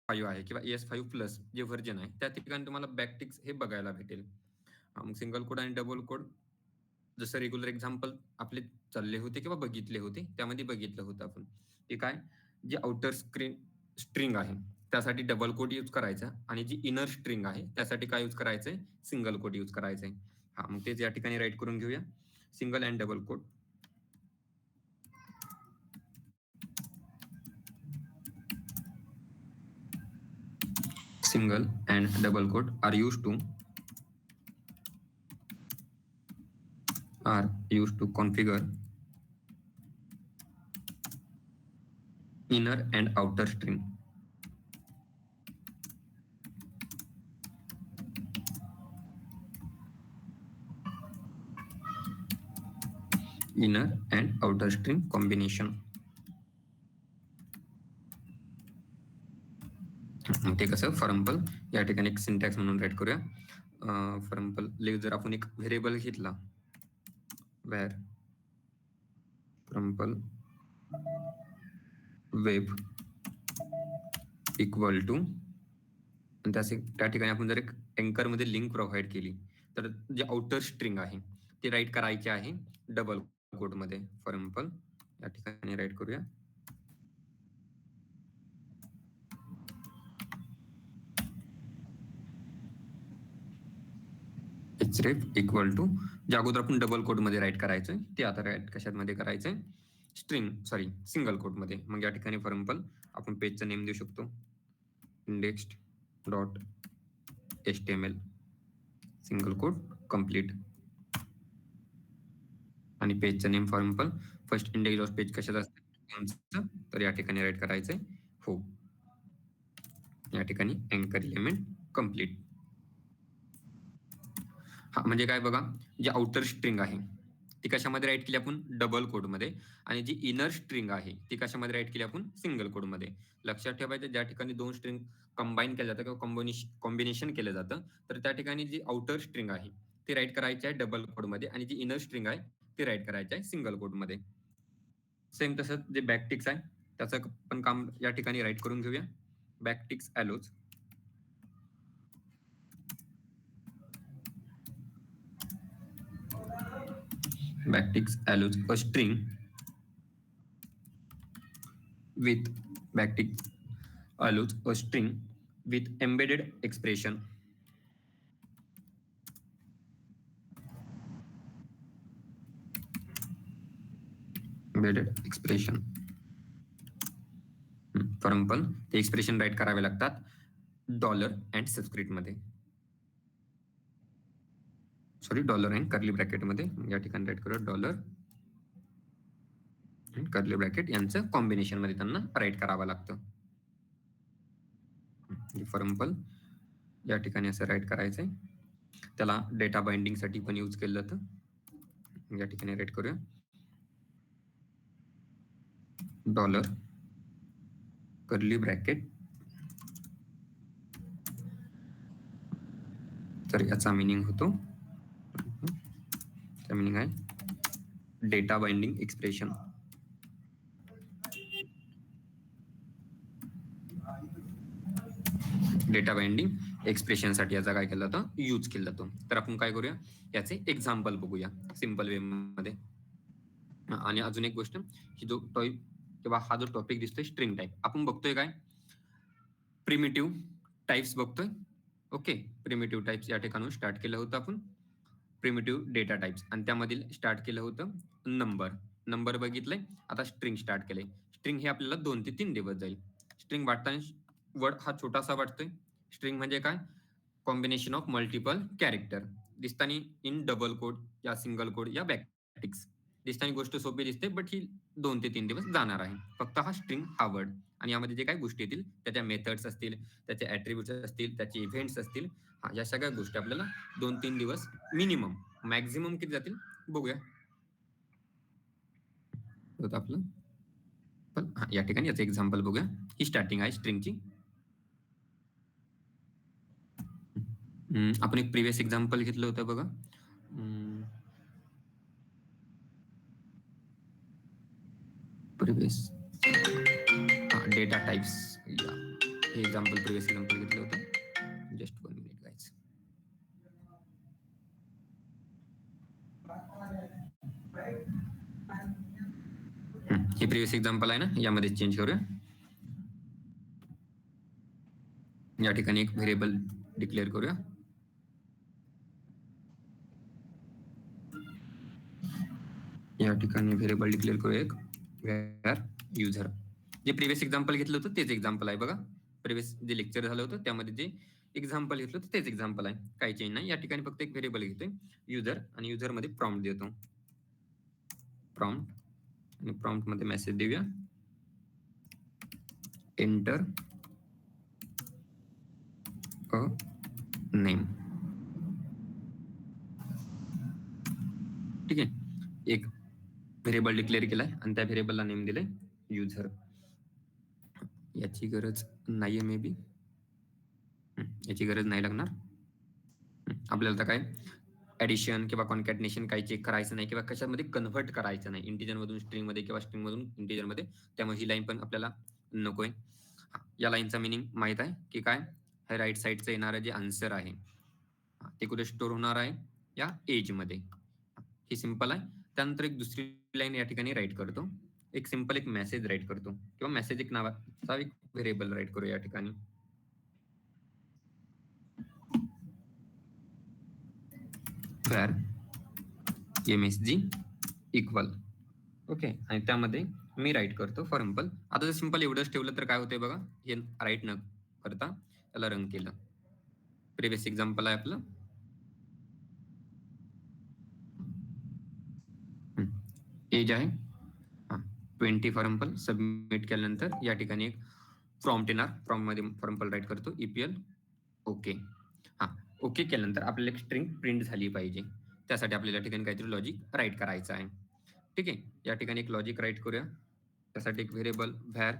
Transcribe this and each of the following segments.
5 आहे किंवा AS5+ जे व्हर्जन आहे त्या ठिकाणी तुम्हाला बॅकटिक्स हे बघायला भेटेल. मग सिंगल कोड आणि डबल कोड जसं रेग्युलर एक्झाम्पल आपले चालले होते किंवा बघितले होते त्यामध्ये बघितलं होतं आपण की काय जे आउटर स्ट्रिंग आहे त्यासाठी डबल कोड यूज करायचा आणि जी इनर स्ट्रिंग आहे त्यासाठी काय यूज करायचंय सिंगल कोड यूज करायचंय. हा मग तेच या ठिकाणी राईट करून घेऊया single and double quote. Single and double quote are used to configure inner and outer string. Inner and outer string combination. ते कसं फॉर एक्झाम्पल या ठिकाणी एक सिंटॅक्स म्हणून राईट करूया. फॉर एक्झाम्पल जर आपण एक व्हेरिएबल घेतला where for example web equal to त्या ठिकाणी आपण जर एक अँकर मध्ये लिंक प्रोव्हाइड केली तर जे आउटर स्ट्रिंग आहे ते राईट करायचे आहे डबल कोड मध्ये. फॉर एक्झाम्पल या ठिकाणी राईट करूया href इक्वल टू जे अगोदर आपण डबल कोड मध्ये राईट करायचंय ते आता राईट कशात मध्ये करायचंय सिंगल कोड मध्ये. मग या ठिकाणी फॉर एक्झाम्पल आपण पेजचं नेम देऊ शकतो index.html सिंगल कोड कंप्लीट आणि पेजचं name for example first index of page कशात असतं तर या ठिकाणी राईट करायचंय हो. या ठिकाणी अँकर एलिमेंट कंप्लीट. हा म्हणजे काय बघा जी आउटर स्ट्रिंग आहे ती कशामध्ये राईट केली आपण डबल कोड मध्ये आणि जी इनर स्ट्रिंग आहे ती कशामध्ये राईट केली आपण सिंगल कोड मध्ये. लक्षात ठेवायचं ज्या ठिकाणी दोन स्ट्रिंग कंबाईन केलं जातं किंवा कॉम्बिनेशन केलं जातं तर त्या ठिकाणी जी आउटर स्ट्रिंग आहे ती राईट करायची आहे डबल कोड मध्ये आणि जी इनर स्ट्रिंग आहे ती राईट करायची आहे सिंगल कोड मध्ये. सेम तसंच जे बॅकटिक्स आहे त्याचं पण काम या ठिकाणी राईट करून घेऊया. बॅकटिक्स allows a string with backticks allows a string with embedded expression. For example ते एक्सप्रेशन राईट करावे लागतात डॉलर अँड सबस्क्रिप्ट मध्ये डॉलर अँड कर्ली ब्रॅकेट मध्ये. या ठिकाणी राईट करूया डॉलर अँड कर्ली ब्रॅकेट यांचं कॉम्बिनेशन मध्ये त्यांना राईट करावं लागतं. फॉर एक्झाम्पल या ठिकाणी असं राईट करायचंय त्याला डेटा बाइंडिंग साठी पण यूज केलं जातं. या ठिकाणी राईट करूया डॉलर कर्ली ब्रॅकेट. तर याचा मिनिंग होतो मिनिंग आहे data binding expression. Data binding expression साठी याचा काय केलं जातं यूज केला जातो. तर आपण काय करूया याचे एक्झाम्पल बघूया सिंपल वे मध्ये. आणि अजून एक गोष्ट ही जो किंवा हा जो टॉपिक दिसतोय स्ट्रिंग टाईप आपण बघतोय काय प्रिमिटिव्ह टाइप्स बघतोय. ओके प्रिमिटिव्ह टाइप्स या ठिकाणी स्टार्ट केलं होतं आपण प्रिमिटिव्ह डेटा टाइप्स आणि त्यामधील स्टार्ट केलं होतं नंबर बघितलंय. आता स्ट्रिंग स्टार्ट केलंय. स्ट्रिंग हे आपल्याला 2 ते 3 दिवस जाईल. स्ट्रिंग वाटताना वर्ड हा छोटासा वाटतोय. स्ट्रिंग म्हणजे काय कॉम्बिनेशन ऑफ मल्टिपल कॅरेक्टर दिसतानी इन डबल कोड या सिंगल कोड या बॅकटिक्स दिसतानी गोष्ट सोपी दिसते बट ही 2 ते 3 दिवस जाणार आहे फक्त हा स्ट्रिंग हा वर्ड. आणि यामध्ये जे काही गोष्टी येतील त्याच्या मेथड्स असतील त्याचे ऍट्रिब्यूट्स असतील त्याचे इव्हेंट्स असतील या सगळ्या गोष्टी आपल्याला 2-3 दिवस मिनिमम मॅक्झिमम किती जातील बघूया. आपलं पण या ठिकाणी याचं एक्झाम्पल बघूया. ही स्टार्टिंग आहे स्ट्रिंगची. आपण एक प्रिव्हियस एक्झाम्पल घेतलं होतं बघा प्रिव्हियस डेटा टाइप्स. हे एक्झाम्पल प्रिव्हियस एक्झाम्पल घेतलं होतं. Just 1 minute guys. हे प्रिव्हियस एक्झाम्पल आहे ना, यामध्ये चेंज करूया. या ठिकाणी एक व्हेरिएबल डिक्लेअर करूया. या ठिकाणी व्हेरिएबल डिक्लेअर करूया एक व्हेअर युजर. जे प्रिव्हियस एक्झाम्पल घेतलं होतं तेच एक्झाम्पल आहे बघा. प्रिव्हियस जे लेक्चर झालं होतं त्यामध्ये जे एक्झाम्पल घेतलं होतं तेच एक्झाम्पल आहे, काही चेंज नाही. या ठिकाणी फक्त एक व्हेरिएबल घेतोय युजर आणि युजर मध्ये प्रॉम्प्ट देतो. प्रॉम्प्ट आणि प्रॉम्प्ट मध्ये मेसेज देऊया एंटर अ नेम. ठीक आहे, एक व्हेरिएबल डिक्लेअर केलाय आणि त्या व्हेरिएबलला नेम दिलंय युजर. याची गरज नाहीये मे बी, याची गरज नाही लागणार. आपल्याला तर काय ऍडिशन किंवा कॉन्कॅटनेशन काही चेक करायचं नाही किंवा कशामध्ये कन्व्हर्ट करायचं नाही, इंटिजर मधून स्ट्रिंग मध्ये किंवा स्ट्रिंग मधून इंटिजर मध्ये. त्यामुळे ही लाईन पण आपल्याला नकोय. या लाईनचा मिनिंग माहित आहे की काय, हे राईट साईडचं येणारं जे आन्सर आहे ते कुठे स्टोअर होणार आहे, या एज मध्ये. ही सिंपल आहे. त्यानंतर एक दुसरी लाईन या ठिकाणी राईट करतो, एक सिंपल एक मेसेज राईट करतो किंवा मेसेज एक नावाचा एक व्हेरिएबल राईट करू या ठिकाणी. where msg equal. ओके, आणि त्यामध्ये मी राईट करतो फॉर एक्झाम्पल. आता जर सिंपल एवढंच ठेवलं तर काय होतंय बघा, हे राईट न करता त्याला रन केलं. प्रिव्हियस एक्झाम्पल आहे आपलं. एज आहे 20 फॉर एक्झाम्पल. सबमिट केल्यानंतर या ठिकाणी एक प्रॉम्प्ट येणार. प्रॉम्प्ट मध्ये फॉर एक्झाम्पल राईट करतो EPL ओके. ओके केल्यानंतर आपल्याला एक स्ट्रिंग प्रिंट झाली पाहिजे. त्यासाठी आपल्याला या ठिकाणी काहीतरी लॉजिक राईट करायचं आहे. ठीक आहे, या ठिकाणी एक लॉजिक राईट करूया. त्यासाठी एक variable var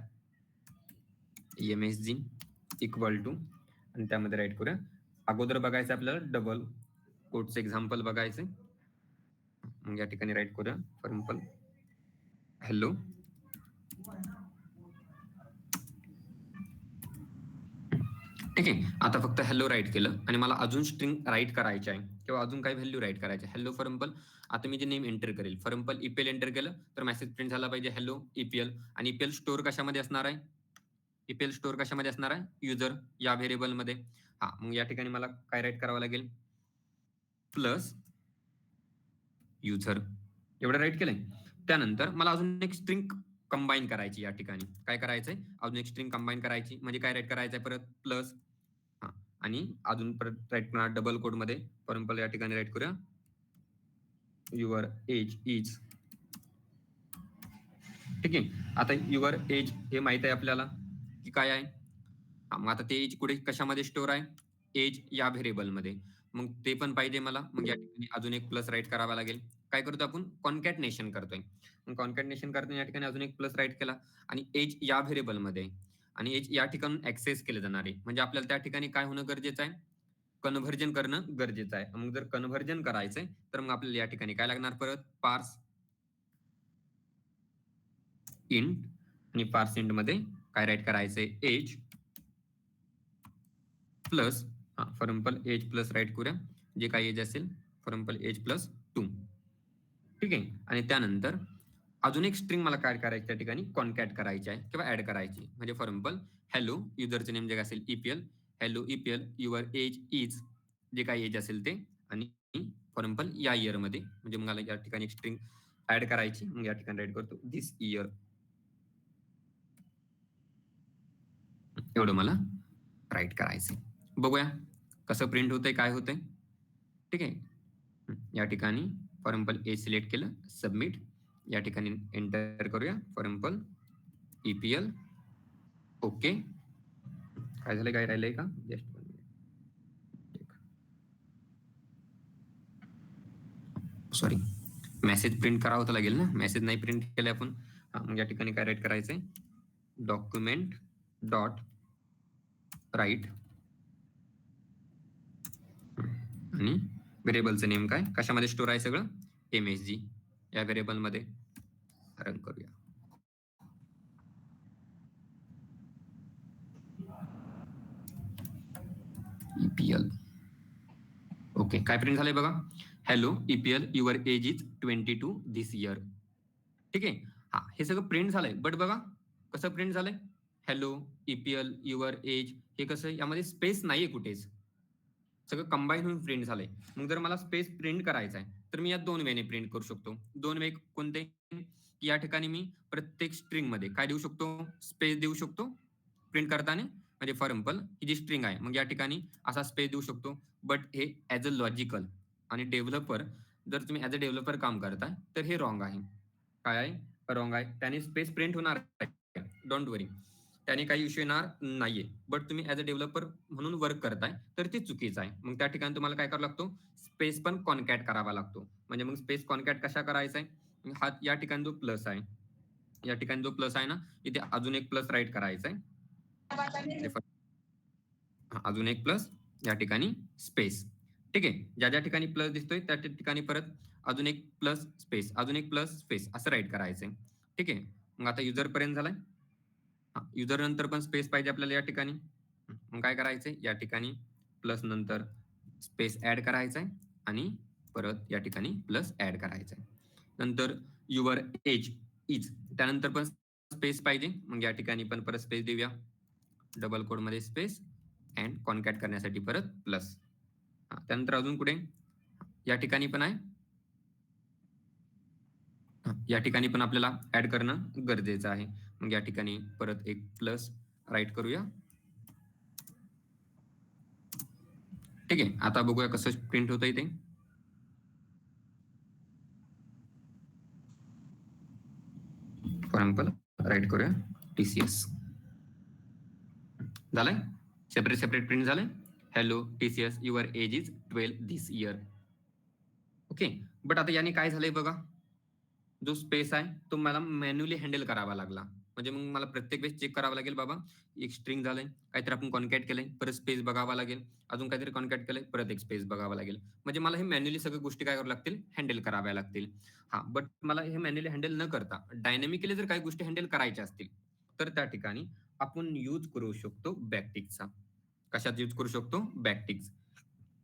msg equal to, आणि त्यामध्ये राईट करूया. अगोदर बघायचं आपल्याला डबल कोटचं एक्झाम्पल बघायचं. मग या ठिकाणी राईट करूया फॉर एक्झाम्पल हॅलो. ठीक आहे, आता फक्त हॅलो राईट केलं आणि मला अजून स्ट्रिंग राईट करायची आहे किंवा अजून काही व्हॅल्यू राईट करायची आहे. हॅलो फॉर एक्झाम्पल, आता मी जे नेम एंटर करेल फॉर एक्झाम्पल EPL एंटर केलं तर मेसेज प्रिंट झाला पाहिजे हॅलो EPL. आणि EPL स्टोअर कशामध्ये असणार आहे, EPL स्टोअर कशामध्ये असणार आहे, युजर या व्हेरिएबल मध्ये. मग या ठिकाणी मला काय राईट करावं लागेल, प्लस युजर. एवढं राईट केलंय. त्यानंतर मला अजून एक स्ट्रिंग कंबाईन करायची. या ठिकाणी काय करायचंय, अजून एक स्ट्रिंग कंबाईन करायची. म्हणजे काय राईट करायचंय, परत प्लस आणि अजून परत राईट करणार डबल कोड मध्ये. फॉर एक्झाम्पल या ठिकाणी राईट करूया युअर एज इज. ठीक आहे, आता युअर एज हे माहित आहे आपल्याला की काय आहे. मग आता ते एज कुठे कशामध्ये स्टोअर आहे, एज या व्हेरिएबल मध्ये. मग ते पण पाहिजे मला. मग या ठिकाणी अजून एक प्लस राईट करावा लागेल. काय करतो आपण, कॉन्कॅटनेशन करतोय. मग कॉन्कॅटनेशन करताना या ठिकाणी अजून एक प्लस राईट केला आणि एज या व्हेरिएबल मध्ये, आणि एज या ठिकाणी ऍक्सेस केले जाणार आहे. म्हणजे आपल्याला त्या ठिकाणी काय होणं गरजेचं आहे, कन्व्हर्जन करणं गरजेचं आहे. मग जर कन्व्हर्जन करायचंय तर मग आपल्याला या ठिकाणी काय लागणार, परत पार्स इंट, आणि पार्स इंट मध्ये काय राईट करायचंय, age plus for example age plus write करूया जे काही एज असेल, फॉर एक्झाम्पल एज प्लस 2. ठीक आहे, आणि त्यानंतर अजून एक स्ट्रिंग मला काय करायची त्या ठिकाणी, कॉन्कॅट करायची आहे किंवा ऍड करायची. म्हणजे फॉर एक्झाम्पल हॅलो, युजरचे नेम जे असेल EPL, hello EPL your age is, जे काही एज असेल ते, आणि फॉर एक्झाम्पल या इयर मध्ये. म्हणजे मला या ठिकाणी एक स्ट्रिंग ऍड करायची. मग या ठिकाणी राईट करतो दिस इयर. एवढं मला राईट करायचंय. बघूया कसं प्रिंट होतंय, काय होतंय. ठीक आहे, या ठिकाणी फॉर एक्झाम्पल एज सिलेक्ट केलं, सबमिट. या ठिकाणी एंटर करूया फॉर एक्झाम्पल EPL ओके. काय झालंय, काय राहिलंय का, जस्ट सॉरी, मेसेज प्रिंट करावं तर लागेल ना, मेसेज नाही प्रिंट केलं आपण. मग या ठिकाणी काय राईट करायचंय, डॉक्युमेंट डॉट राईट, आणि व्हेरिएबलचं नेम काय, कशामध्ये स्टोअर आहे सगळं, MSG या व्हेरिएबल मध्ये. रन करूया. EPL. ओके, काय प्रिंट झालंय बघा. Hello EPL, your age is 22 this year. ठीक आहे. हा, हे सगळं प्रिंट झालंय. बट बघा कसं प्रिंट झालंय. हॅलो EPL, युअर एज, हे कसं यामध्ये स्पेस नाहीये कुठेच, सगळं कंबाईन होऊन प्रिंट झालंय. मग जर मला स्पेस प्रिंट करायचा आहे तर मी या 2 वेने प्रिंट करू शकतो. 2 वे कोणते. या ठिकाणी मी प्रत्येक स्ट्रिंग मध्ये काय देऊ शकतो, स्पेस देऊ शकतो प्रिंट करताना. म्हणजे फॉर एक्झाम्पल ही जी स्ट्रिंग आहे, मग या ठिकाणी असा स्पेस देऊ शकतो. बट हे ऍज अ लॉजिकल आणि डेव्हलपर, जर तुम्ही ऍज अ डेव्हलपर काम करताय तर हे रॉंग आहे. काय आहे, रॉंग आहे. त्याने स्पेस प्रिंट होणार आहे, डोंट वरी, त्याने काही इश्यू येणार नाहीये. बट तुम्ही ऍज अ डेव्हलपर म्हणून वर्क करताय तर ते चुकीचं आहे. मग त्या ठिकाणी तुम्हाला काय करावं लागतो, स्पेस पण कॉन्कॅट करावा लागतो. म्हणजे मग स्पेस कॉन्कॅट कशा करायचा आहे, हा या ठिकाणी जो प्लस आहे, या ठिकाणी जो प्लस आहे ना, इथे अजून एक प्लस राईट करायचा आहे. अजून एक प्लस, या ठिकाणी स्पेस. ठीक आहे. ज्या ज्या ठिकाणी प्लस दिसतोय त्या ठिकाणी परत अजून एक प्लस स्पेस, अजून एक प्लस स्पेस असं राईट करायचंय. ठीक आहे. मग आता युजर पर्यंत झालाय. युजर नंतर पण स्पेस पाहिजे आपल्याला या ठिकाणी. मग काय करायचंय, या ठिकाणी प्लस नंतर स्पेस ऍड करायचंय आणि परत या ठिकाणी प्लस ऍड करायचंय. नंतर युअर एज इज, त्यानंतर पण स्पेस पाहिजे. मग या ठिकाणी पण परत स्पेस देऊया, डबल कोड मध्ये स्पेस अँड कॉन्कॅट करण्यासाठी परत प्लस. त्यानंतर अजून कुठे, या ठिकाणी पण आहे, या ठिकाणी पण आपल्याला ऍड करणं गरजेचं आहे. मग या ठिकाणी परत एक प्लस राईट करूया. ठीक आहे. आता बघूया कसं प्रिंट होतंय ते. फॉर एक्झाम्पल राईट करूया TCS. झालंय, सेपरेट सेपरेट प्रिंट झालंय. Hello TCS, your age is 12 this year. Okay. But आता याने काय झालंय बघा, जो स्पेस आहे तो मला मॅन्युअली हँडल करावा लागला. म्हणजे मग मला प्रत्येक वेळेस चेक करावं लागेल, बाबा एक स्ट्रिंग झालंय, काहीतरी आपण कॉन्कॅट केलंय, परत स्पेस बघावा लागेल, अजून काहीतरी कॉन्कॅट केलंय, परत एक स्पेस बघावा लागेल. म्हणजे मला हे मॅन्युअली सगळ्या गोष्टी काय कराव्या लागतील, हँडल कराव्या लागतील. हा, बट मला हे मॅन्युअली हँडल न करता डायनॅमिकली जर काही गोष्टी हँडल करायच्या असतील तर त्या ठिकाणी आपण यूज करू शकतो बॅकटिकचा. कशात यूज करू शकतो, बॅकटिक्स.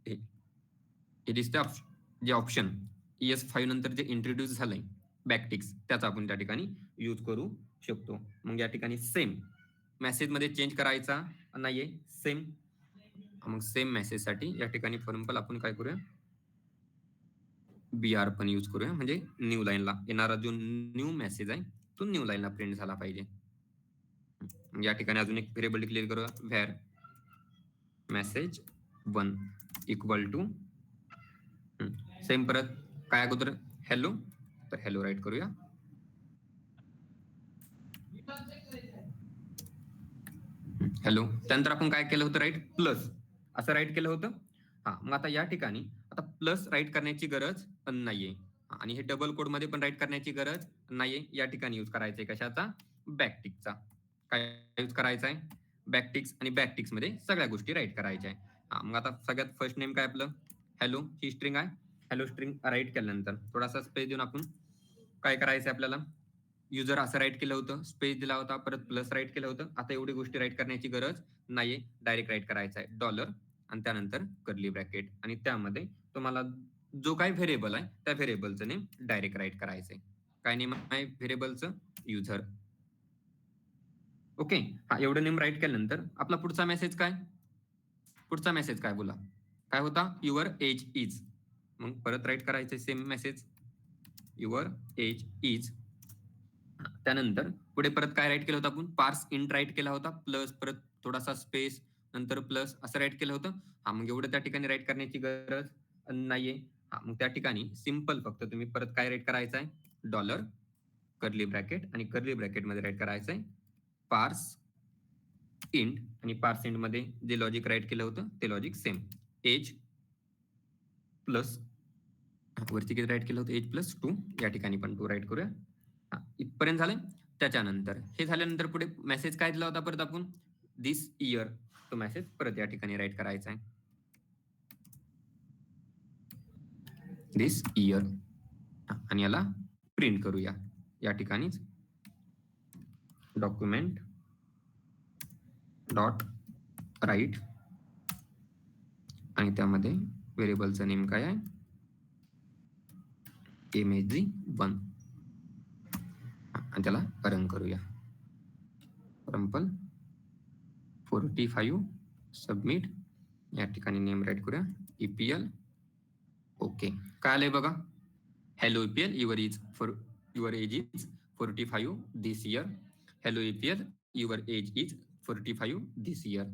हे दिसतं जे ऑप्शन ES5 नंतर जे इंट्रोड्यूस झालंय बॅकटिक्स, त्याचा आपण त्या ठिकाणी यूज करू शकतो. मग या ठिकाणी सेम मेसेज मध्ये चेंज करायचा नाहीये, सेम. मग सेम मेसेज साठी या ठिकाणी फॉर एक्झाम्पल आपण काय करूया, BR पण यूज करूया. म्हणजे न्यू लाईनला येणारा जो न्यू मेसेज आहे तो न्यू लाईनला प्रिंट झाला पाहिजे. या ठिकाणी अजून एक व्हेरिएबल डिक्लेअर करूया, var message 1 equal to same. परत काय अगोदर हॅलो, तर हॅलो राईट करूया. हॅलो, त्यानंतर आपण काय केलं होतं, राईट प्लस असं राईट केलं होतं. हा, मग आता या ठिकाणी आता प्लस राईट करण्याची गरज नाहीये आणि हे डबल कोड मध्ये पण राईट करण्याची गरज नाहीये. या ठिकाणी यूज करायचंय कशाचा, बॅकटिकचा. काय यूज करायचा आहे, बॅकटिक्स. आणि बॅकटिक्स मध्ये सगळ्या गोष्टी राईट करायच्या आहे. हा, मग आता सगळ्यात फर्स्ट नेम काय आपलं, हॅलो ही स्ट्रिंग आहे. हॅलो स्ट्रिंग राईट केल्यानंतर थोडासा स्पेस देऊन आपण काय करायचंय आपल्याला, युजर असं राईट केलं होतं, स्पेस दिला होता, परत प्लस राईट केलं होतं. आता एवढी गोष्टी राईट करण्याची गरज नाहीये, डायरेक्ट राईट करायचा आहे डॉलर आणि त्यानंतर कर्ली ब्रॅकेट आणि त्यामध्ये तुम्हाला जो काही व्हेरिएबल आहे त्या व्हेरिएबलचं नेम डायरेक्ट राईट करायचंय. काय नेम आहे व्हेरिएबलचं, युजर. ओके. हा, एवढं नेम राईट केल्यानंतर आपला पुढचा मेसेज काय, पुढचा मेसेज काय बोला, काय होता, युअर एज इज. मग परत राईट करायचंय same message, your age is. त्यानंतर पुढे परत काय राईट केलं होतं आपण, पार्स इंट राईट केला होता, प्लस परत थोडासा स्पेस नंतर प्लस असं राईट केलं होतं. हा, मग एवढं त्या ठिकाणी राईट करण्याची गरज नाहीये. हा, मग त्या ठिकाणी सिंपल फक्त तुम्ही परत काय राईट करायचं आहे, डॉलर कर्ली ब्रॅकेट आणि कर्ली ब्रॅकेट मध्ये राईट करायचंय पार्स इंट आणि पार्स इंट मध्ये जे लॉजिक राईट केलं होतं ते लॉजिक सेम, एज प्लस वरती किती राईट केलं होतं, एज प्लस 2. या ठिकाणी पण 2 राईट करूया. इथपर्यंत झालंय. त्याच्यानंतर हे झाल्यानंतर पुढे मेसेज काय दिला होता परत आपण, दिस इयर, तो मेसेज परत या ठिकाणी राईट करायचा आहे, दिस इयर. आणि याला प्रिंट करूया. या ठिकाणीच डॉक्युमेंट डॉट राईट आणि त्यामध्ये व्हेरिएबलचं नेम काय आहे, img1 आणि त्याला रन करूया. Example 45 submit. या ठिकाणी नेम राईट करूया EPL. ओके, काय आलंय बघा, hello EPL, your age is 45 this year. Hello EPL, your age is 45 this year.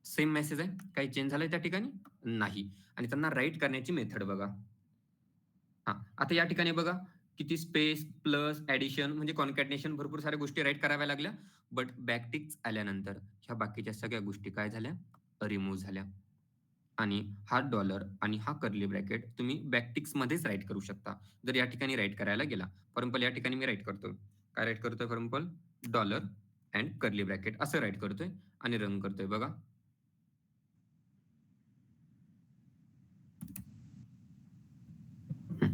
Same message आहे, काही चेंज झालंय त्या ठिकाणी नाही. आणि त्यांना राईट करण्याची मेथड बघा. हा, आता या ठिकाणी बघा किती स्पेस, प्लस, ऍडिशन म्हणजे कॉन्कॅटनेशन, भरपूर साऱ्या गोष्टी राईट कराव्या लागल्या. बट बॅकटिक्स आल्यानंतर ह्या बाकीच्या सगळ्या गोष्टी काय झाल्या, रिमूव्ह झाल्या. आणि हा डॉलर आणि हा कर्ली ब्रॅकेट तुम्ही बॅकटिक्स मध्येच राईट करू शकता जर या ठिकाणी राईट करायला गेला. फॉर एक्झाम्पल या ठिकाणी मी राईट करतो, काय राईट करतोय, for example dollar and curly bracket असं राईट करतोय आणि रन करतोय. बघा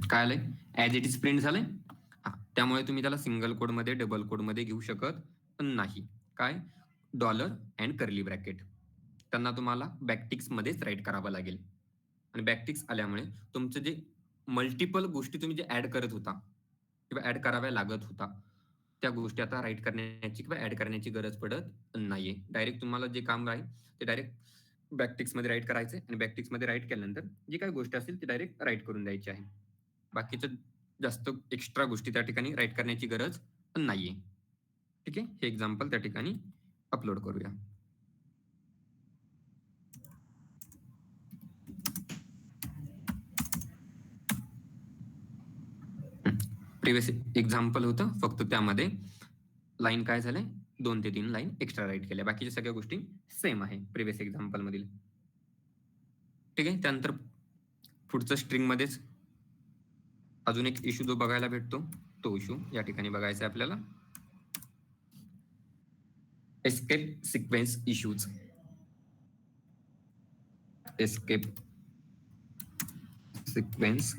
काय आलंय, ऍज इट इज प्रिंट झालंय. त्यामुळे तुम्ही त्याला सिंगल कोड मध्ये, डबल कोड मध्ये घेऊ शकत नाही. काय, डॉलर अँड कर्ली ब्रॅकेट त्यांना तुम्हाला बॅकटिक्स मध्येच राईट करावं लागेल. आणि बॅकटिक्स आल्यामुळे तुमचं जे मल्टिपल गोष्टी तुम्ही जे ऍड करत होता किंवा ऍड कराव्या लागत होता त्या गोष्टी आता राईट करण्याची किंवा ऍड करण्याची गरज पडत नाहीये. डायरेक्ट तुम्हाला जे काम आहे ते डायरेक्ट बॅकटिक्स मध्ये राईट करायचे आणि बॅकटिक्स मध्ये राईट केल्यानंतर जी काही गोष्ट असेल ती डायरेक्ट राईट करून द्यायची आहे. बाकीचं जास्त एक्स्ट्रा गोष्टी त्या ठिकाणी राईट करण्याची गरज नाहीये. ठीक आहे, हे एक्झाम्पल त्या ठिकाणी अपलोड करूया. प्रिव्हियस एक्झाम्पल होतं, फक्त त्यामध्ये लाईन काय झालंय, 2 ते 3 लाईन एक्स्ट्रा राईट केल्या. बाकीच्या सगळ्या गोष्टी सेम आहे प्रिव्हियस एक्झाम्पल मधील. ठीक आहे, त्यानंतर पुढचं स्ट्रिंग मध्येच अजून एक इश्यू जो बघायला भेटतो तो इश्यू या ठिकाणी बघायचा आहे आपल्याला, escape sequence issues. Escape sequence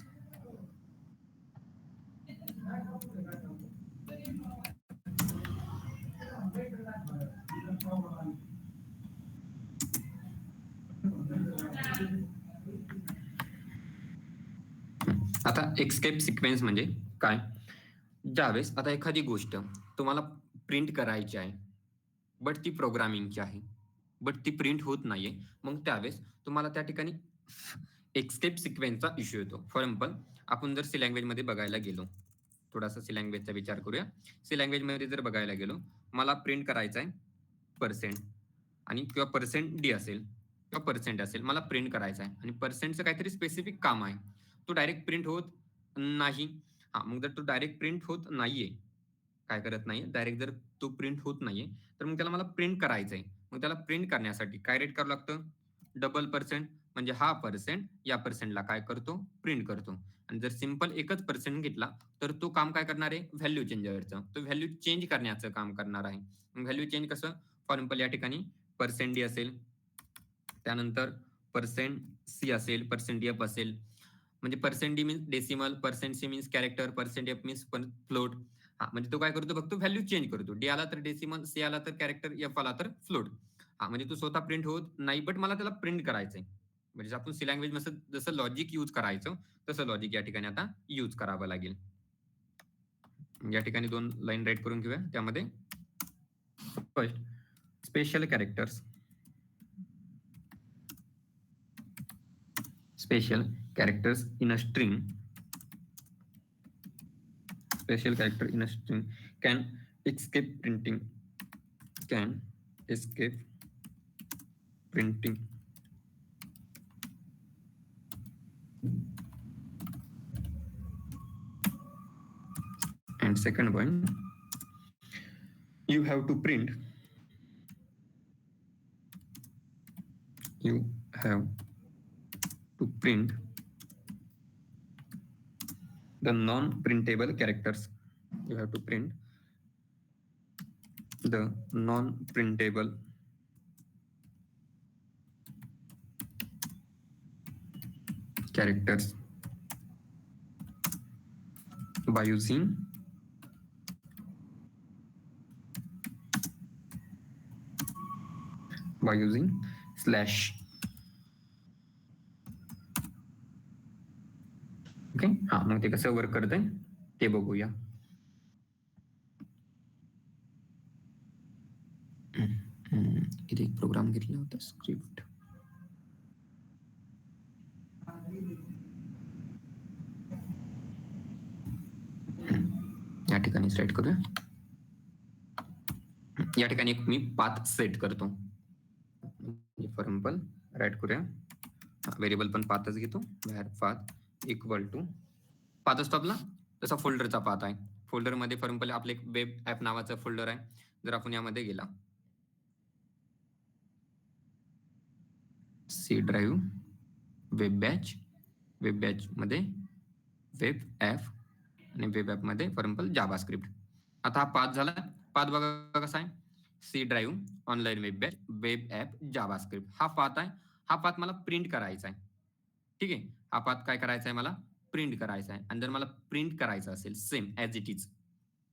आता एस्केप सिक्वेन्स म्हणजे काय, ज्यावेळेस आता एखादी गोष्ट तुम्हाला प्रिंट करायची आहे बट ती प्रोग्रामिंगची आहे, बट ती प्रिंट होत नाहीये, मग त्यावेळेस तुम्हाला त्या ठिकाणी एस्केप सिक्वेन्सचा इश्यू येतो. फॉर एक्झाम्पल आपण जर सी लँग्वेज मध्ये बघायला गेलो, थोडासा सी लँग्वेजचा विचार करूया. सी लँग्वेज मध्ये जर बघायला गेलो, मला प्रिंट करायचा आहे पर्सेंट आणि किंवा %d असेल किंवा पर्सेंट असेल, मला प्रिंट करायचा आहे आणि पर्सेंटचं काहीतरी स्पेसिफिक काम आहे, तो डायरेक्ट प्रिंट होत नाही. हा, मग जर तो डायरेक्ट प्रिंट होत नाहीये, काय करत नाहीये, डायरेक्ट जर तो प्रिंट होत नाहीये तर मग त्याला मला प्रिंट करायचंय. मग त्याला प्रिंट करण्यासाठी काय रेट करावं लागतं, %, म्हणजे हा पर्सेंट या पर्सेंटला काय करतो, प्रिंट करतो. आणि जर सिंपल एकच पर्सेंट घेतला तर तो काम काय करणार आहे, व्हॅल्यू चेंजरचं, तो व्हॅल्यू चेंज करण्याचं काम करणार आहे. व्हॅल्यू चेंज कसं, फॉर एक्झाम्पल या ठिकाणी %d असेल, त्यानंतर %c असेल, %f असेल. म्हणजे %d means decimal, %c means character, %f means float. हा, म्हणजे तो काय करतो, फक्त व्हॅल्यू चेंज करतो. d आला तर डेसिमल, c आला तर कॅरेक्टर, f आला तर फ्लोट. हा, म्हणजे तो स्वतः प्रिंट होत नाही, बट मला त्याला प्रिंट करायचंय. म्हणजे आपण सी लँग्वेज मध्ये जसं लॉजिक यूज करायचं तसं लॉजिक या ठिकाणी आता यूज करावं लागेल. या ठिकाणी 2 लाईन राईट करून घेऊया. त्यामध्ये first, special characters. Special characters in a string, special character in a string can escape printing, can escape printing. And second one, you have to print, you have to print the non-printable characters. You have to print the non-printable characters by using slash. Okay. हा, मग ते कसं work करतंय ते बघूया. इथे एक programme घेतला होता स्क्रिप्ट. या ठिकाणी सेट करूया. या ठिकाणी मी पाथ सेट करतो. फॉर एक्झाम्पल राईट करूया. व्हेरिएबल पण पाथच घेतो. Var path equal to path असतो आपला तसा फोल्डरचा पाथ आहे. फोल्डरमध्ये फॉर एक्झाम्पल आपले एक वेब ॲप नावाचा फोल्डर आहे. जर आपण यामध्ये गेला सी ड्राईव्ह वेब बॅच मध्ये वेब ॲप आणि वेब ॲप मध्ये फॉर एक्झाम्पल जावास्क्रिप्ट. आता हा पाथ झाला. पाथ बघा कसा आहे. C drive online web batch web app JavaScript हा पाथ आहे. हा पाथ मला प्रिंट करायचा आहे. ठीक आहे. हा पाथ काय करायचा आहे मला प्रिंट करायचा आहे. आणि जर मला प्रिंट करायचं असेल सेम ॲज इट इज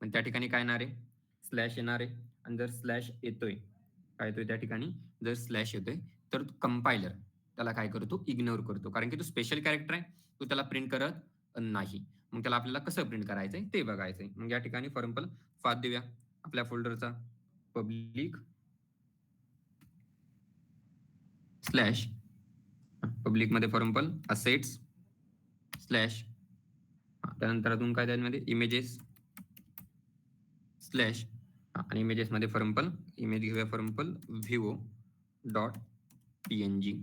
पण त्या ठिकाणी काय येणार आहे स्लॅश येणार आहे. आणि जर स्लॅश येतोय काय येतोय त्या ठिकाणी जर स्लॅश येतोय तर कंपायलर त्याला काय करतो इग्नोर करतो. कारण की तो स्पेशल कॅरेक्टर आहे. तो त्याला प्रिंट करत नाही. मग त्याला आपल्याला कसं प्रिंट करायचंय ते बघायचंय. मग या ठिकाणी फॉर एक्झाम्पल पाथ देऊया आपल्या फोल्डरचा पब्लिक स्लॅश पब्लिक मध्ये फॉर एक्झाम्पल असेट्स स्लॅश त्यानंतर अजून काय त्यामध्ये इमेजेस स्लॅश आणि इमेजेस मध्ये फॉर एक्झाम्पल इमेज घेऊया for example Vivo dot png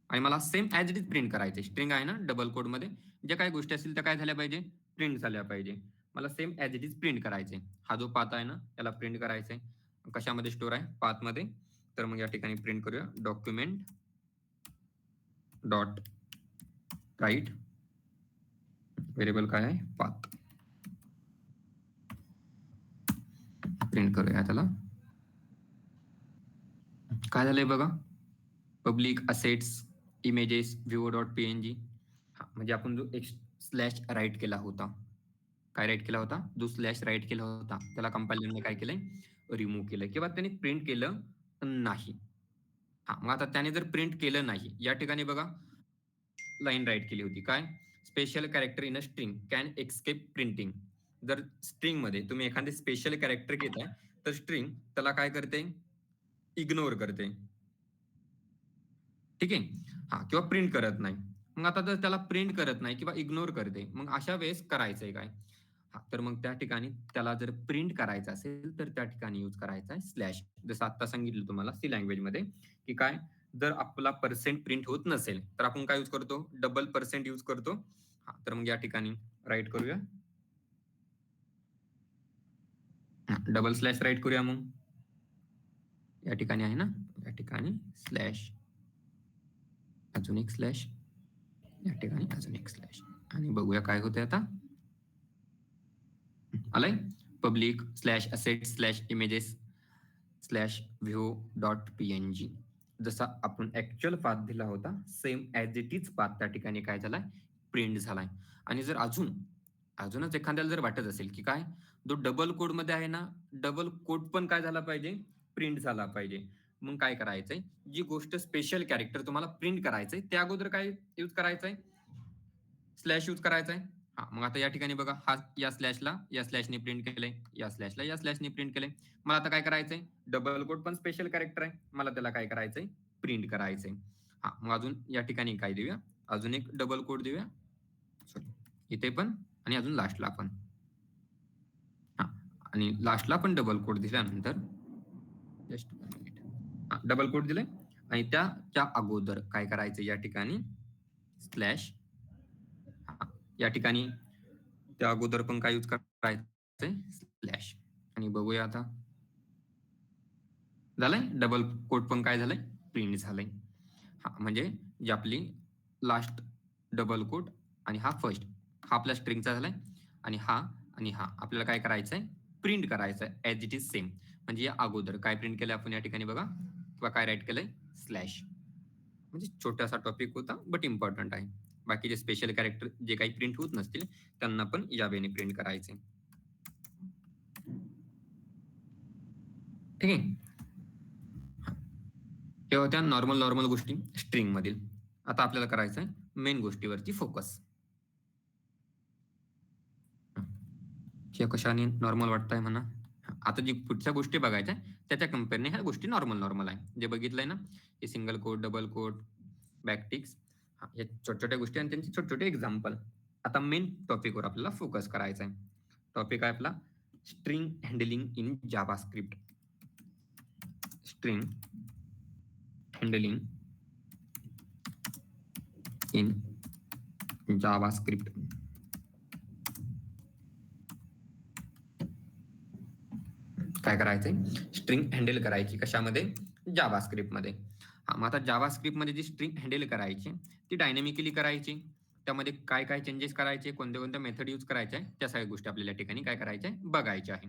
आणि मला same as it is print करायचे. स्ट्रिंग आहे ना डबल कोड मध्ये ज्या काही गोष्टी असतील त्या काय झाल्या पाहिजे प्रिंट झाल्या पाहिजे. मला same as it is print करायचे. हा जो पाथ आहे ना त्याला प्रिंट करायचंय. कशामध्ये स्टोर आहे पाथ मध्ये. तर मग या ठिकाणी प्रिंट करूया डॉक्युमेंट डॉट राईट व्हेरिएबल काय आहे पाथ. प्रिंट करूया त्याला. काय झालंय बघा public assets images Vivo dot png. म्हणजे आपण जो एक स्लॅश राईट केला होता काय राईट केला होता जो स्लॅश राईट केला होता त्याला कंपायलरने काय केलंय रिमूव्ह केलं किंवा त्याने प्रिंट केलं नाही. हा मग आता त्याने जर प्रिंट केलं नाही या ठिकाणी बघा लाईन राईट केली होती काय special character in a string can escape printing. जर स्ट्रिंग मध्ये तुम्ही एखादे स्पेशल कॅरेक्टर घेताय तर स्ट्रिंग त्याला काय करते इग्नोर करते. ठीक आहे. हा किंवा प्रिंट करत नाही. मग आता जर त्याला प्रिंट करत नाही किंवा इग्नोर करते मग अशा वेळेस करायचंय काय हा तर मग त्या ठिकाणी त्याला जर प्रिंट करायचं असेल तर त्या ठिकाणी यूज करायचा आहे स्लॅश. जसं आता सांगितलं तुम्हाला सी लँग्वेज मध्ये की काय जर आपला पर्सेंट प्रिंट होत नसेल तर आपण काय यूज करतो डबल पर्सेंट यूज करतो. हा तर मग या ठिकाणी राईट करूया डबल स्लॅश राईट करूया. मग या ठिकाणी आहे ना या ठिकाणी स्लॅश अजून एक स्लॅश या ठिकाणी अजून एक स्लॅश आणि बघूया काय होतंय आता आलंय public slash asset slash images slash view dot png. जसा आपण ऍक्च्युअल पाथ दिला होता same as it is path त्या ठिकाणी काय झालाय प्रिंट झालाय. आणि जर अजूनच एखाद्याला जर वाटत असेल की काय जो डबल कोड मध्ये आहे ना डबल कोड पण काय झाला पाहिजे प्रिंट झाला पाहिजे. मग काय करायचंय जी गोष्ट स्पेशल कॅरेक्टर तुम्हाला प्रिंट करायचंय त्या अगोदर काय यूज करायचंय स्लॅश यूज करायचंय. हा मग आता या ठिकाणी बघा हा या स्लॅशने प्रिंट केलंय या स्लॅशने प्रिंट केलंय. मला आता काय करायचंय डबल कोड पण स्पेशल कॅरेक्टर आहे मला त्याला काय करायचंय प्रिंट करायचंय. हा मग अजून या ठिकाणी काय देऊया अजून एक डबल कोड देऊया सॉरी इथे पण आणि अजून लास्टला पण. हा आणि लास्टला पण डबल कोड दिल्यानंतर जस्ट डबल कोड दिले आणि त्याच्या अगोदर काय करायचं या ठिकाणी स्लॅश या ठिकाणी त्या अगोदर पण काय यूज करायचंय स्लॅश. आणि बघूया आता झालंय डबल कोड पण काय झालंय प्रिंट झालंय. हा म्हणजे जी आपली लास्ट डबल कोड आणि हा फर्स्ट हा आपल्या स्ट्रिंगचा झालाय आणि हा आपल्याला काय करायचंय प्रिंट करायचंय ऍज इट इज सेम. म्हणजे या अगोदर काय प्रिंट केलंय आपण या ठिकाणी बघा किंवा काय राईट केलंय स्लॅश. म्हणजे छोटासा टॉपिक होता बट इम्पॉर्टंट आहे. बाकीचे स्पेशल कॅरेक्टर जे काही प्रिंट होत नसतील त्यांना पण या वेने प्रिंट करायचे. ठीक आहे. हे होत्या नॉर्मल गोष्टी स्ट्रिंग मधील. आता आपल्याला करायचं आहे मेन गोष्टीवरती फोकस. हे कशाने नॉर्मल वाटतंय म्हणा. आता जी पुढच्या गोष्टी बघायच्या त्याच्या कंपेअरने ह्या गोष्टी नॉर्मल आहे. जे बघितलंय ना, हे सिंगल कोट, डबल कोट, बॅकटिक्स, हे छोट्या गोष्टी आणि त्यांचे छोटे एक्झाम्पल. आता मेन टॉपिकवर आपल्याला फोकस करायचा आहे. टॉपिक आहे आपला string handling in JavaScript. String handling in JavaScript. काय करायचंय? स्ट्रिंग हँडल करायची कशामध्ये? जावास्क्रिप्ट मध्ये. मग आता जावास्क्रिप्ट मध्ये जी स्ट्रिंग हँडल करायची ती डायनॅमिकली करायची. त्यामध्ये काय काय चेंजेस करायचे, कोणत्या मेथड यूज करायच्या, त्या सगळ्या गोष्टी आपल्याला ठिकाणी काय करायच्या बघायच्या आहे.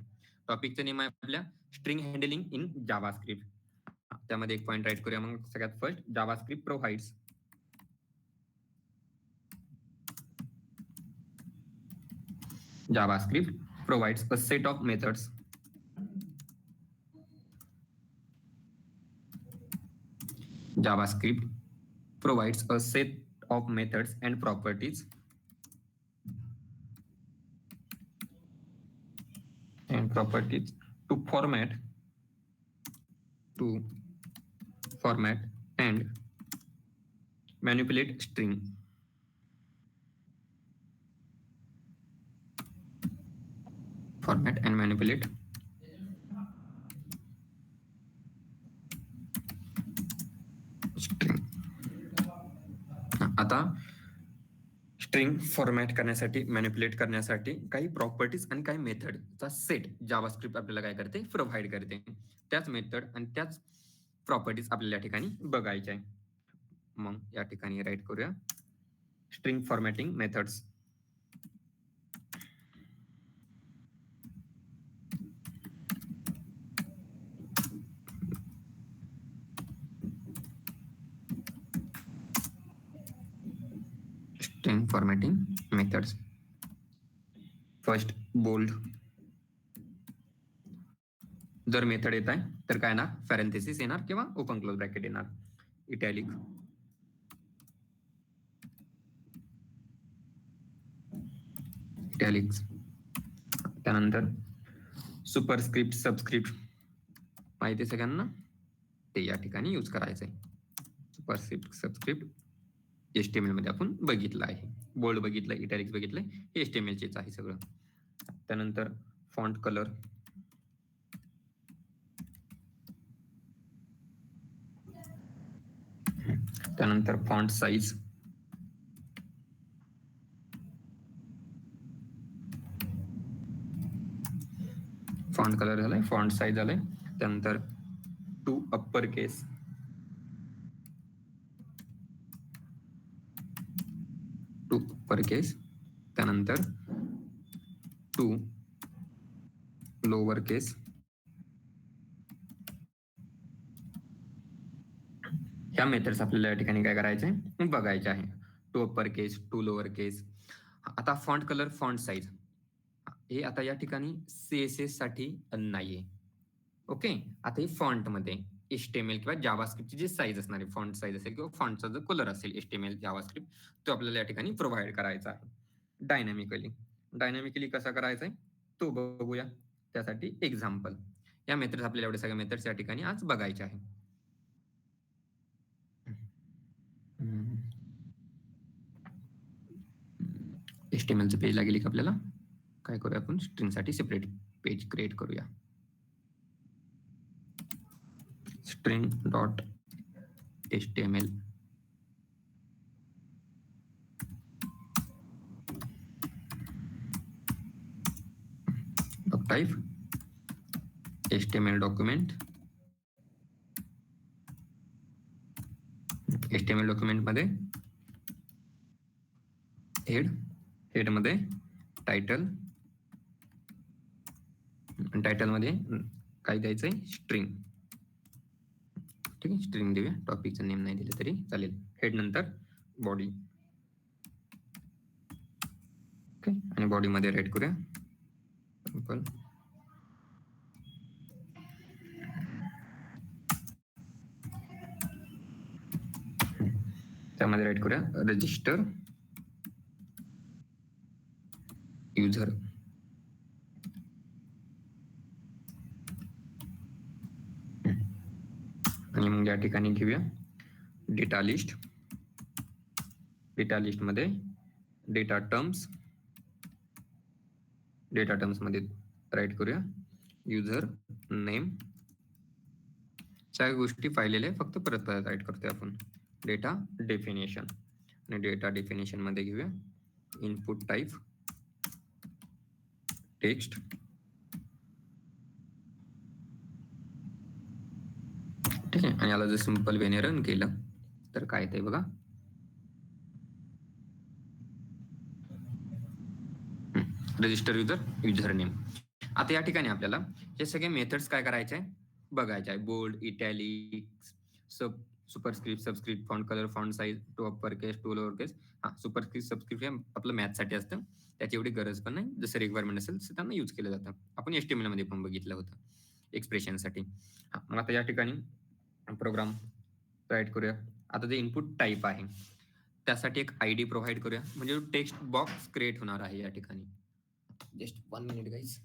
टॉपिकचं नेम आहे आपल्या स्ट्रिंग हँडलिंग इन जावास्क्रिप्ट. त्यामध्ये एक पॉइंट राईट करूया मग. सगळ्यात first, JavaScript provides a set of methods. JavaScript provides a set of methods and properties to format and manipulate string. String. आता स्ट्रिंग फॉर्मॅट करण्यासाठी, मॅनिप्युलेट करण्यासाठी काही प्रॉपर्टीज आणि काही मेथडचा सेट जावास्क्रिप्ट आपल्याला काय करते? प्रोव्हाइड करते. त्याच मेथड आणि त्याच प्रॉपर्टीज आपल्याला या ठिकाणी बघायच्या आहे. मग या ठिकाणी राईट करूया string formatting methods. String formatting methods. First, bold. जर मेथड येत आहे तर काय येणार? पॅरेंथेसिस येणार किंवा ओपन क्लोज ब्रॅकेट येणार. इटॅलिक, त्यानंतर सुपरस्क्रिप्ट, सबस्क्रिप्ट माहिती सगळ्यांना, ते या ठिकाणी यूज करायचं आहे. सुपरस्क्रिप्ट, सबस्क्रिप्ट HTML मध्ये आपण बघितलं आहे. बोल्ड बघितलं, इटॅलिक्स बघितलंय, हे HTML चेच आहे सगळं. त्यानंतर फॉन्ट कलर, त्यानंतर फॉन्ट साईज, फॉन्ट कलर झालाय, फॉन्ट साईज झालाय. त्यानंतर टू अप्पर केस, त्यानंतर टू लोअर केस. ह्या मेथड्स आपल्याला या ठिकाणी काय करायचंय? बघायचे आहे. To upper case, to lower case. आता फॉन्ट कलर, फॉन्ट साईज, हे आता या ठिकाणी CSS साठी नाहीये. ओके. आता हे फॉन्ट मध्ये HTML किंवा जावास्क्रिप्टची जी साईज असणार आहे, फॉन्ट साईज असेल किंवा फॉन्टचा जो कलर असेल HTML जावास्क्रिप्ट, तो आपल्याला या ठिकाणी प्रोव्हाइड करायचा आहे. डायनॅमिकली कसा करायचा आहे तो बघूया. त्यासाठी एक्झाम्पल. या मेथड्स आपल्याला एवढे सगळे मेथड्स या ठिकाणी आज बघायचे आहे. HTMLचं पेजला गेली की आपल्याला काय करूया? आपण स्ट्रिंगसाठी सेपरेट पेज क्रिएट करूया. string.html. Type HTML document. HTML document मध्ये हेड मध्ये टायटल, टायटल मध्ये काय द्यायचंय? स्ट्रिंग. ठीक आहे, स्ट्रिंग देऊया. टॉपिकचं नेम नाही दिलं तरी चालेल. हेड नंतर बॉडी. ओके, आणि बॉडी मध्ये राईट करूया सिंपल. त्यामध्ये राईट करूया रजिस्टर युजर. मग या ठिकाणी घेऊया डेटा लिस्ट. डेटा लिस्ट मध्ये डेटा टर्म्स मध्ये राईट करूया युजर नेम. सगळ्या गोष्टी पाहिलेल्या फक्त परत राईट करतोय आपण. डेटा डेफिनेशन आणि डेटा डेफिनेशन मध्ये घेऊया इनपुट टाइप टेक्स्ट. ठीक आहे. आणि याला जर सिंपल वेने रन केलं तर काय ते बघा. Register user name. आता या ठिकाणी आपल्याला हे सगळे मेथड्स काय करायचे आहे बघायचे आहे. Bold, italics, superscript, subscript, font colour, font size, to upper case, to lower case. Superscript subscript हे आपलं मॅथसाठी असतं, त्याची एवढी गरज पण नाही. जसं रिक्वायरमेंट असेल तसं त्यांना यूज केलं जातं. आपण HTML मध्ये पण बघितलं होतं एक्सप्रेशनसाठी. मग आता या ठिकाणी प्रोग्राम राईट करूया. आता जे इनपुट टाईप आहे त्यासाठी एक ID प्रोव्हाइड करूया, म्हणजे टेक्स्ट बॉक्स क्रिएट होणार आहे या ठिकाणी. Just 1 minute guys.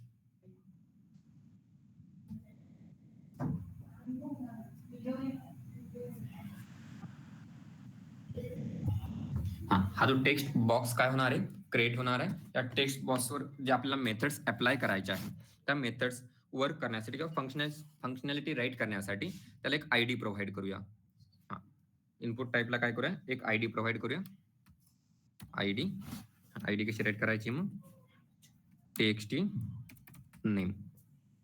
हा जो टेक्स्ट बॉक्स काय होणार आहे क्रिएट होणार आहे. त्या टेक्स्ट बॉक्सवर जे आपल्याला मेथड्स अप्लाय करायचे आहे त्या मेथड्स वर्क करण्यासाठी किंवा फंक्शनॅलिटी राईट करण्यासाठी त्याला एक ID प्रोव्हाइड करूया. इनपुट टाईपला काय करूया एक ID प्रोव्हाइड करूया. ID कशी राईट करायची मग TXT नेम.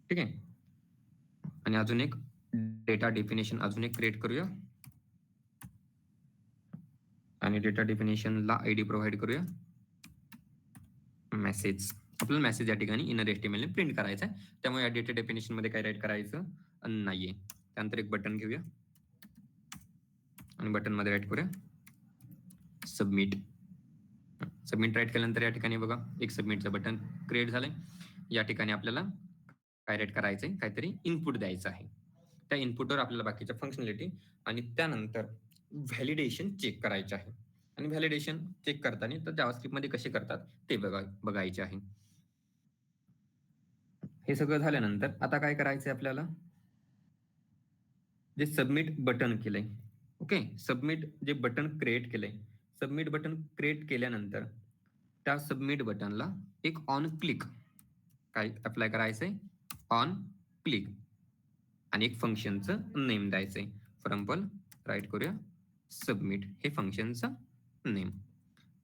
ठीक आहे. आणि अजून एक डेटा डेफिनेशन अजून एक क्रिएट करूया आणि डेटा डेफिनेशनला ID प्रोव्हाइड करूया मेसेज. आपल्याला मेसेज या ठिकाणी इनर HTML प्रिंट करायचा आहे, त्यामुळे या डेटा डेफिनेशन मध्ये काय राईट करायचं नाहीये. त्यानंतर एक बटन घेऊया आणि बटन मध्ये राईट करूया सबमिट. राईट केल्यानंतर या ठिकाणी बघा एक सबमिटचं बटन क्रिएट झालंय. या ठिकाणी आपल्याला काय राईट करायचंय काहीतरी इनपुट द्यायचं आहे. त्या इनपुटवर आपल्याला बाकीच्या फंक्शनॅलिटी आणि त्यानंतर व्हॅलिडेशन चेक करायचे आहे. आणि व्हॅलिडेशन चेक करताना तर जावास्क्रिप्ट मध्ये कसे करतात ते बघायचे आहे. हे सगळं झाल्यानंतर आता काय करायचंय आपल्याला जे सबमिट बटन केलंय. ओके. सबमिट जे बटन क्रिएट केलंय, सबमिट बटन क्रिएट केल्यानंतर त्या सबमिट बटनला एक ऑन क्लिक काय अप्लाय करायचंय ऑन क्लिक आणि एक फंक्शनचं नेम द्यायचंय. फॉर एक्झाम्पल राईट करूया सबमिट हे फंक्शनचं नेम.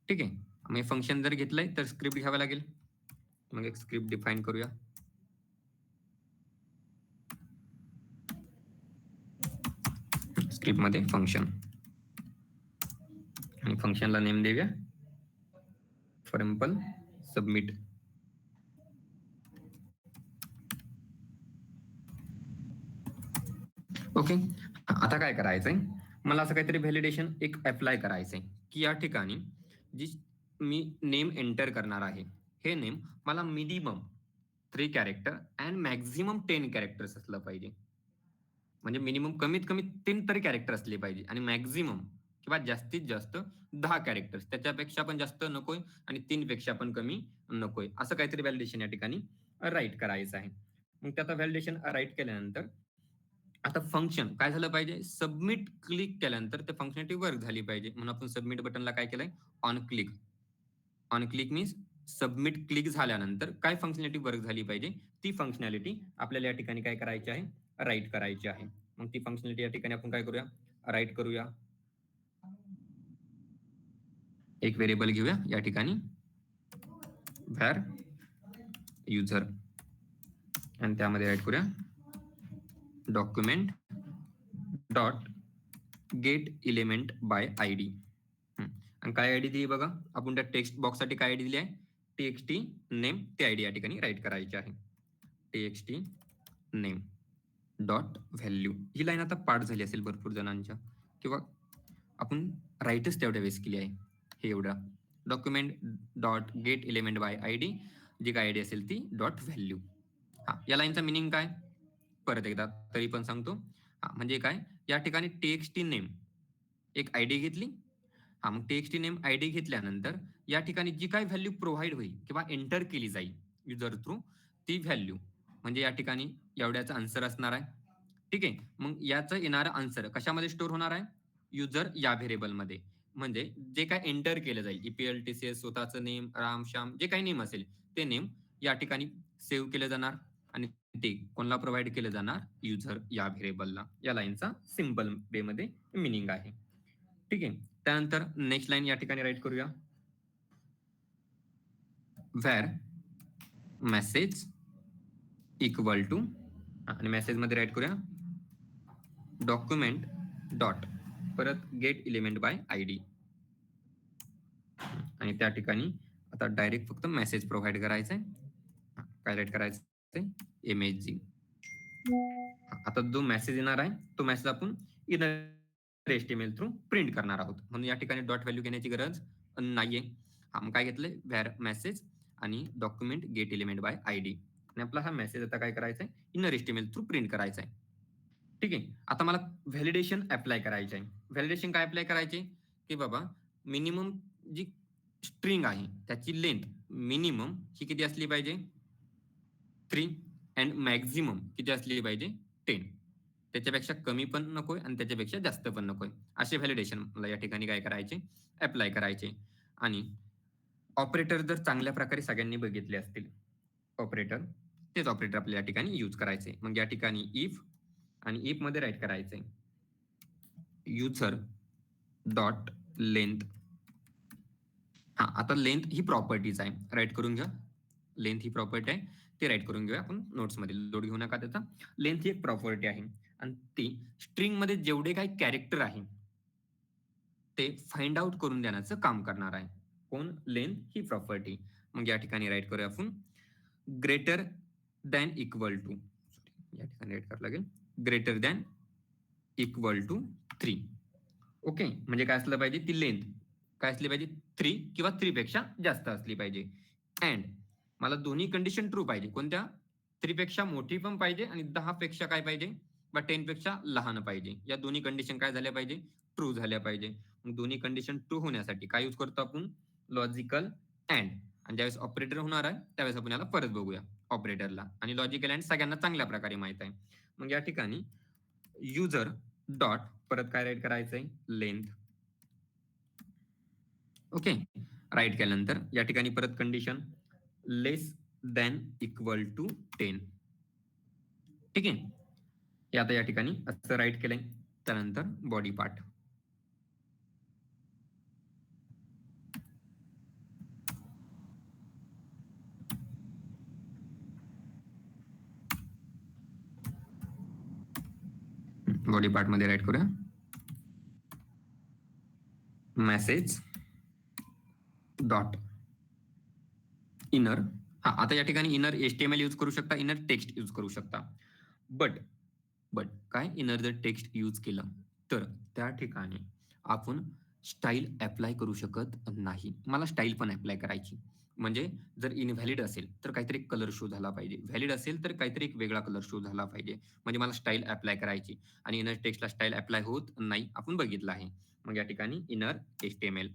ठीक आहे. मग फंक्शन जर घेतलंय तर स्क्रिप्ट घ्यावं लागेल. मग एक स्क्रिप्ट डिफाईन करूया. स्क्रिप्ट मध्ये फंक्शन आणि फंक्शनला नेम देऊया फॉर एक्झाम्पल सबमिट. ओके. आता काय करायचंय मला असं काहीतरी व्हॅलिडेशन एक अप्लाय करायचंय की या ठिकाणी जी मी नेम एंटर करणार आहे हे नेम मला minimum 3 character and maximum 10 characters असलं पाहिजे. म्हणजे मिनिमम कमीत कमी 3 तरी कॅरेक्टर असले पाहिजे आणि मॅक्झिमम किंवा जास्तीत जास्त 10 कॅरेक्टर्स. त्याच्यापेक्षा पण जास्त नकोय आणि 3 पेक्षा पण कमी नकोय. असं काहीतरी व्हॅलिडेशन या ठिकाणी राईट करायचं आहे. मग त्याचा व्हॅलिडेशन राईट केल्यानंतर आता फंक्शन काय झालं पाहिजे सबमिट क्लिक केल्यानंतर ते फंक्शनॅलिटी वर्क झाली पाहिजे. म्हणून आपण सबमिट बटनला काय केलंय on click. On click means submit click झाल्यानंतर काय फंक्शनॅलिटी वर्क झाली पाहिजे ती फंक्शनॅलिटी आपल्याला या ठिकाणी काय करायची आहे राईट करायची आहे. मग ती फंक्शनॅलिटी या ठिकाणी आपण काय करूया राईट करूया. एक व्हेरिएबल घेऊया या ठिकाणी व्हॅर युजर आणि त्यामध्ये राईट करूया document dot gate element by ID. आणि काय ID दिली बघा आपण त्या टेक्स्ट बॉक्स साठी काय ID दिली आहे TXT नेम. ती ID या ठिकाणी राईट करायची आहे TXT नेम डॉट व्हॅल्यू. ही लाईन आता पाठ झाली असेल भरपूर जणांच्या किंवा आपण राईटच तेवढ्या वेळेस केली आहे. हे एवढं document dot gate element by ID जी काय ID असेल ती डॉट व्हॅल्यू. या लाईनचा मिनिंग काय परत एकदा तरी पण सांगतो. म्हणजे काय या ठिकाणी TXT नेम एक ID घेतली. मग TXT नेम ID घेतल्यानंतर या ठिकाणी जी काय व्हॅल्यू प्रोव्हाइड होईल किंवा एंटर केली जाईल युजर थ्रू ती व्हॅल्यू म्हणजे या ठिकाणी एवढ्याचा आन्सर असणार आहे. ठीक आहे. मग याचं येणारं आन्सर कशामध्ये स्टोअर होणार आहे? युजर या व्हेरिएबल मध्ये. म्हणजे जे काय एंटर केलं जाईल ईपीएल टीसीएस स्वतःचं नेम राम श्याम जे काही नेम असेल ते नेम या ठिकाणी सेव्ह केलं जाणार आणि ते कोणाला प्रोव्हाइड केलं जाणार? युजर या व्हेरिएबलला. या लाईनचा सिंपल वे मध्ये मिनिंग आहे. ठीक आहे. त्यानंतर नेक्स्ट लाईन या ठिकाणी राईट करूया. व्हेअर मेसेज इक्वल टू आणि मेसेज मध्ये राईट करूया डॉक्युमेंट डॉट परत गेट एलिमेंट बाय आयडी आणि त्या ठिकाणी आता डायरेक्ट फक्त मेसेज प्रोव्हाइड करायचा आहे. काय राईट करायचं? एमएसजी. आता जो मेसेज येणार आहे तो मेसेज आपण इनर एचटीएमएल थ्रू प्रिंट करणार आहोत म्हणून या ठिकाणी डॉट व्हॅल्यू घेण्याची गरज नाहीये. मग काय घेतलंय? व्हेअर मेसेज आणि document gate element by ID आणि आपला हा मेसेज आता काय करायचा आहे? इनर एचटीएमएल थ्रू प्रिंट करायचा आहे. ठीक आहे. आता मला व्हॅलिडेशन अप्लाय करायचे आहे. व्हॅलिडेशन काय अप्लाय करायचे? की बाबा मिनिमम जी स्ट्रिंग आहे त्याची लेंथ मिनिमम ही किती असली पाहिजे? 3 अँड मॅक्झिमम किती असली पाहिजे? 10. त्याच्यापेक्षा कमी पण नकोय आणि त्याच्यापेक्षा जास्त पण नकोय. असे व्हॅलिडेशन मला या ठिकाणी काय करायचे? अप्लाय करायचे. आणि ऑपरेटर जर चांगल्या प्रकारे सगळ्यांनी बघितले असतील ऑपरेटर, तेच ऑपरेटर आपल्या या ठिकाणी यूज करायचे. मग या ठिकाणी इफ आणि इफ मध्ये राईट करायचंय युजर डॉट लेंथ. हा आता लेंथ ही प्रॉपर्टीज आहे, राईट करून घ्या. लेंथ ही प्रॉपर्टी आहे ते राईट करून घेऊया आपण नोट्स मध्ये, लोड घेऊ नका त्याचा. लेंथ ही एक प्रॉपर्टी आहे आणि ती स्ट्रिंग मध्ये जेवढे काही कॅरेक्टर आहे ते फाइंड आउट करून देण्याचं काम करणार आहे. कोण? लेंथ ही प्रॉपर्टी. मग या ठिकाणी राईट करूया आपण ग्रेटर दॅन इक्वल टू, या ठिकाणी राईट करावं लागेल greater than equal to 3. Okay. म्हणजे काय असलं पाहिजे? ती लेंथ काय असली पाहिजे? 3 किंवा 3 पेक्षा जास्त असली पाहिजे. अँड मला दोन्ही कंडिशन ट्रू पाहिजे. कोणत्या? 3 पेक्षा मोठी पण पाहिजे आणि 10 पेक्षा काय पाहिजे? बा 10 पेक्षा लहान पाहिजे. या दोन्ही कंडिशन काय झाल्या पाहिजे? ट्रू झाल्या पाहिजे. मग दोन्ही कंडिशन ट्रू होण्यासाठी काय यूज करतो आपण? Logical and. आणि ज्यावेळेस ऑपरेटर होणार आहे त्यावेळेस आपण याला परत बघूया ऑपरेटरला. आणि लॉजिकल अँड सगळ्यांना चांगल्या प्रकारे माहित आहे. मग या ठिकाणी युजर डॉट परत काय राईट करायचंय? लेंथ. ओके. राईट केल्यानंतर या ठिकाणी परत condition less than equal to 10. ठीक आहे. हे आता या ठिकाणी असं राईट केलंय. त्यानंतर बॉडी पार्ट. बॉडी पार्ट मध्ये राईट करूया मेसेज डॉट इनर. हा आता या ठिकाणी इनर एचटीएमएल यूज करू शकता, इनर टेक्स्ट यूज करू शकता. बट काय इनर जर टेक्स्ट यूज केलं तर त्या ठिकाणी आपण स्टाईल अप्लाय करू शकत नाही. मला स्टाईल पण अप्लाय करायची. म्हणजे जर इनव्हॅलिड असेल तर काहीतरी कलर शो झाला पाहिजे, व्हॅलिड असेल तर काहीतरी एक वेगळा कलर शो झाला पाहिजे. म्हणजे मला स्टाईल अप्लाय करायची आणि इनर टेक्स्टला स्टाईल अप्लाय होत नाही, आपण बघितलं आहे. मग या ठिकाणी इनर एचटीएमएल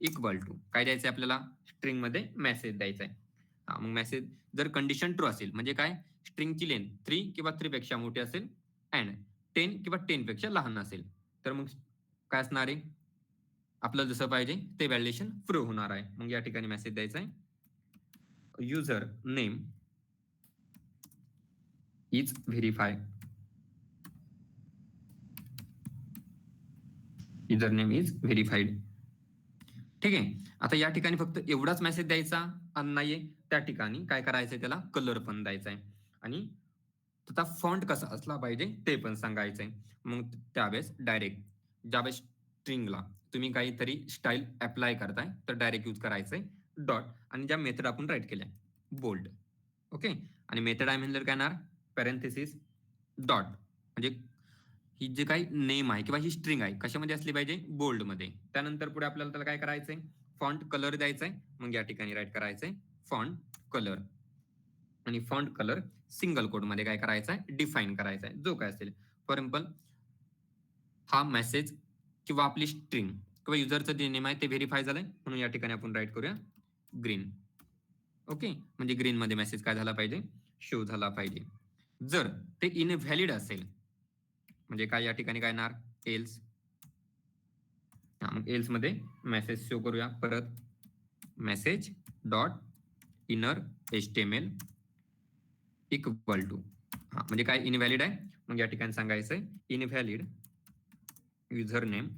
इक्वल टू काय द्यायचंय आपल्याला? स्ट्रिंग मध्ये मेसेज द्यायचा आहे. मग मेसेज जर कंडिशन ट्रू असेल म्हणजे काय? स्ट्रिंगची लेंथ 3 किंवा 3 पेक्षा मोठी असेल अँड 10 किंवा 10 पेक्षा लहान असेल तर मग काय असणार आहे? आपल्याला जसं पाहिजे ते व्हॅलिडेशन प्रूव्ह होणार आहे. मग या ठिकाणी मेसेज द्यायचा आहे user name is verify. User name is verified. ठीक आहे. आता या ठिकाणी फक्त एवढाच मेसेज द्यायचा नाहीये, त्या ठिकाणी काय करायचंय? त्याला कलर पण द्यायचा आहे आणि त्याचा फॉन्ट कसा असला पाहिजे ते पण सांगायचंय. मग त्यावेळेस डायरेक्ट ज्यावेळेस स्ट्रिंगला तुम्ही काहीतरी स्टाईल अप्लाय करताय तर डायरेक्ट यूज करायचंय डॉट आणि ज्या मेथड आपण राईट केल्या बोल्ड. ओके. आणि मेथड आहे म्हणजे काय येणार? Parenthesis dot. म्हणजे ही जे काही नेम आहे किंवा ही स्ट्रिंग आहे कशामध्ये असली पाहिजे? बोल्ड मध्ये. त्यानंतर पुढे आपल्याला त्याला काय करायचंय? फॉन्ट कलर द्यायचाय. मग या ठिकाणी राईट करायचंय फॉन्ट कलर आणि फॉन्ट कलर सिंगल कोड मध्ये काय करायचा आहे? डिफाईन करायचा आहे, जो काय असेल. फॉर एक्झाम्पल हा मेसेज किंवा आपली स्ट्रिंग किंवा युजरचं जे नेम आहे ते व्हेरीफाय झालंय म्हणून या ठिकाणी आपण राईट करूया ग्रीन. ओके. म्हणजे ग्रीन मध्ये मेसेज काय झाला पाहिजे? शो झाला पाहिजे. जर ते इनव्हॅलिड असेल म्हणजे काय या ठिकाणी काय येणार एल्स. मग एल्स मध्ये मेसेज शो करूया परत message dot inner HTML equal to म्हणजे काय इनव्हॅलिड आहे. मग या ठिकाणी सांगायचंय invalid user name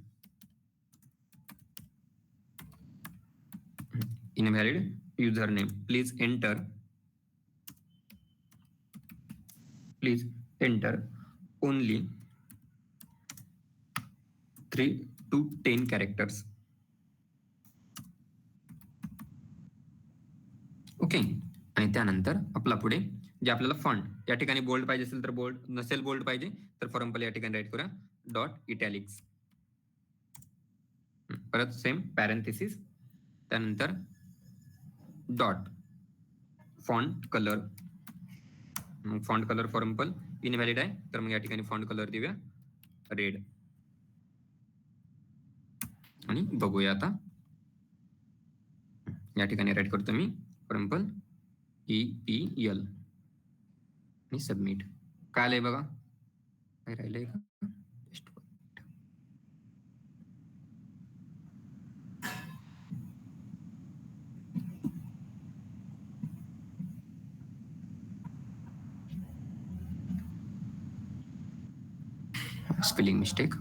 please enter only 3 to 10 characters. Okay. आणि त्यानंतर आपला पुढे जे आपल्याला फॉन्ट या ठिकाणी बोल्ड पाहिजे असेल तर बोल्ड, नसेल बोल्ड पाहिजे तर फॉर एक्झाम्पल या ठिकाणी राईट करूया डॉट इटॅलिक्स. परत सेम पॅरेंथेसिस, त्यानंतर डॉट फॉन्ट कलर. मग font colour for example invalid आहे तर मग या ठिकाणी फॉन्ट कलर देऊया रेड. आणि बघूया आता या ठिकाणी राईट करतो मी फॉर एक्झाम्पल EPL आणि सबमिट. काय आलंय बघा, काय राहिलंय का स्पेलिंग मिस्टेक.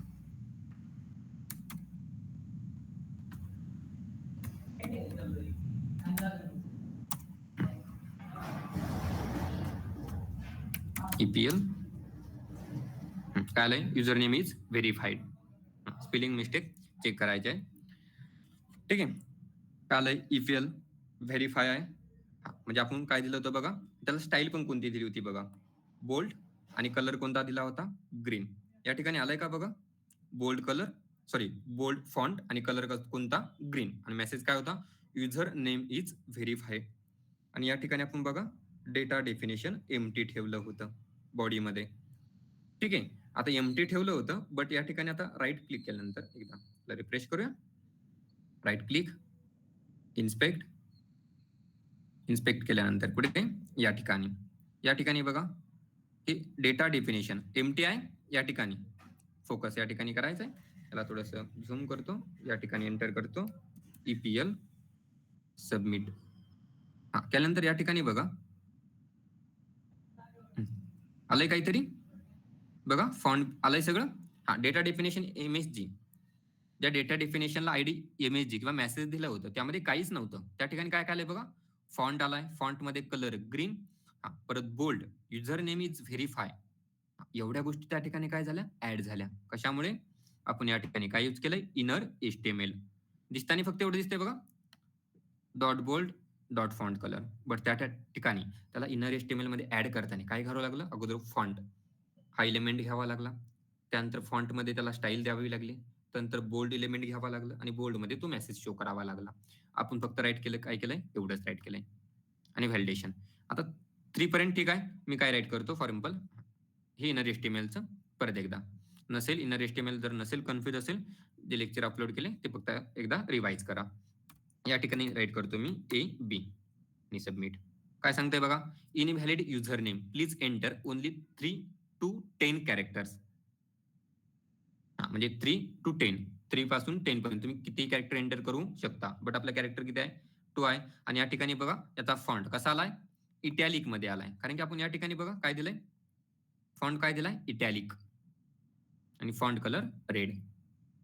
EPL काय आलंय user name is verified. Spelling mistake check करायचे आहे. ठीक आहे. काय आलंय EPL व्हेरीफाय आहे. म्हणजे आपण काय दिलं होतं बघा, त्याला स्टाईल पण कोणती दिली होती बघा, बोल्ड, आणि कलर कोणता दिला होता ग्रीन. या ठिकाणी आलाय का बघा bold colour, sorry bold font आणि कलर कोणता ग्रीन, आणि मेसेज काय होता युजर नेम इज व्हेरीफाईड. आणि या ठिकाणी आपण बघा डेटा डेफिनेशन एम्प्टी ठेवलं होतं बॉडीमध्ये. ठीक आहे. आता एम्प्टी ठेवलं होतं बट या ठिकाणी आता राईट क्लिक केल्यानंतर एकदा रिफ्रेश करूया. राईट क्लिक, इन्स्पेक्ट केल्यानंतर कुठे या ठिकाणी बघा हे डेटा डेफिनेशन एम्प्टी आहे. या ठिकाणी फोकस या ठिकाणी करायचं आहे. त्याला थोडस झूम करतो, या ठिकाणी एंटर करतो EPL सबमिट. केल्यानंतर या ठिकाणी बघा आलंय काहीतरी बघा, फॉन्ट आलंय सगळं. डेटा डेफिनेशन MSG, ज्या डेटा डेफिनेशनला ID MSG किंवा मेसेज दिलं होतं त्यामध्ये काहीच नव्हतं. त्या ठिकाणी काय आलंय बघा, फॉन्ट आलाय, फॉन्ट मध्ये कलर ग्रीन, परत bold, user name is verify. एवढ्या गोष्टी त्या ठिकाणी काय झाल्या ऍड झाल्या. कशामुळे आपण या ठिकाणी काय यूज केलंय इनर HTML. दिसताना फक्त एवढं दिसतंय बघा dot bold dot font colour, but त्या ठिकाणी त्याला इनर HTML मध्ये ऍड करताना काय घ्यावं लागलं, अगोदर फॉन्ट हा एलिमेंट घ्यावा लागला, त्यानंतर फॉन्ट मध्ये त्याला स्टाईल द्यावी लागली, त्यानंतर बोल्ड एलिमेंट घ्यावा लागलं आणि बोल्ड मध्ये तो मेसेज शो करावा लागला. आपण फक्त राईट केलं, काय केलंय एवढंच राईट केलंय. आणि व्हॅलिडेशन आता 3 पर्यंत ठीक आहे. मी काय राईट करतो फॉर एक्झाम्पल हे इनर HTMLचं परत एकदा नसेल, इनर HTML जर नसेल, कन्फ्युज असेल, जे लेक्चर अपलोड केले ते फक्त एकदा रिवाइज करा. या ठिकाणी राईट करतो मी AB आणि सबमिट. काय सांगतंय बघा, invalid user name please enter only 3 to 10 characters. म्हणजे 3 to 10, 3 पासून 10 पर्यंत तुम्ही किती कॅरेक्टर एंटर करू शकता, बट आपला कॅरेक्टर किती आहे 2 आहे. आणि या ठिकाणी बघा याचा फॉन्ट कसा आलाय इटॅलिक मध्ये आलाय, कारण की आपण या ठिकाणी बघा काय दिलंय, फॉन्ट काय दिलाय इटॅलिक, आणि फॉन्ट कलर रेड.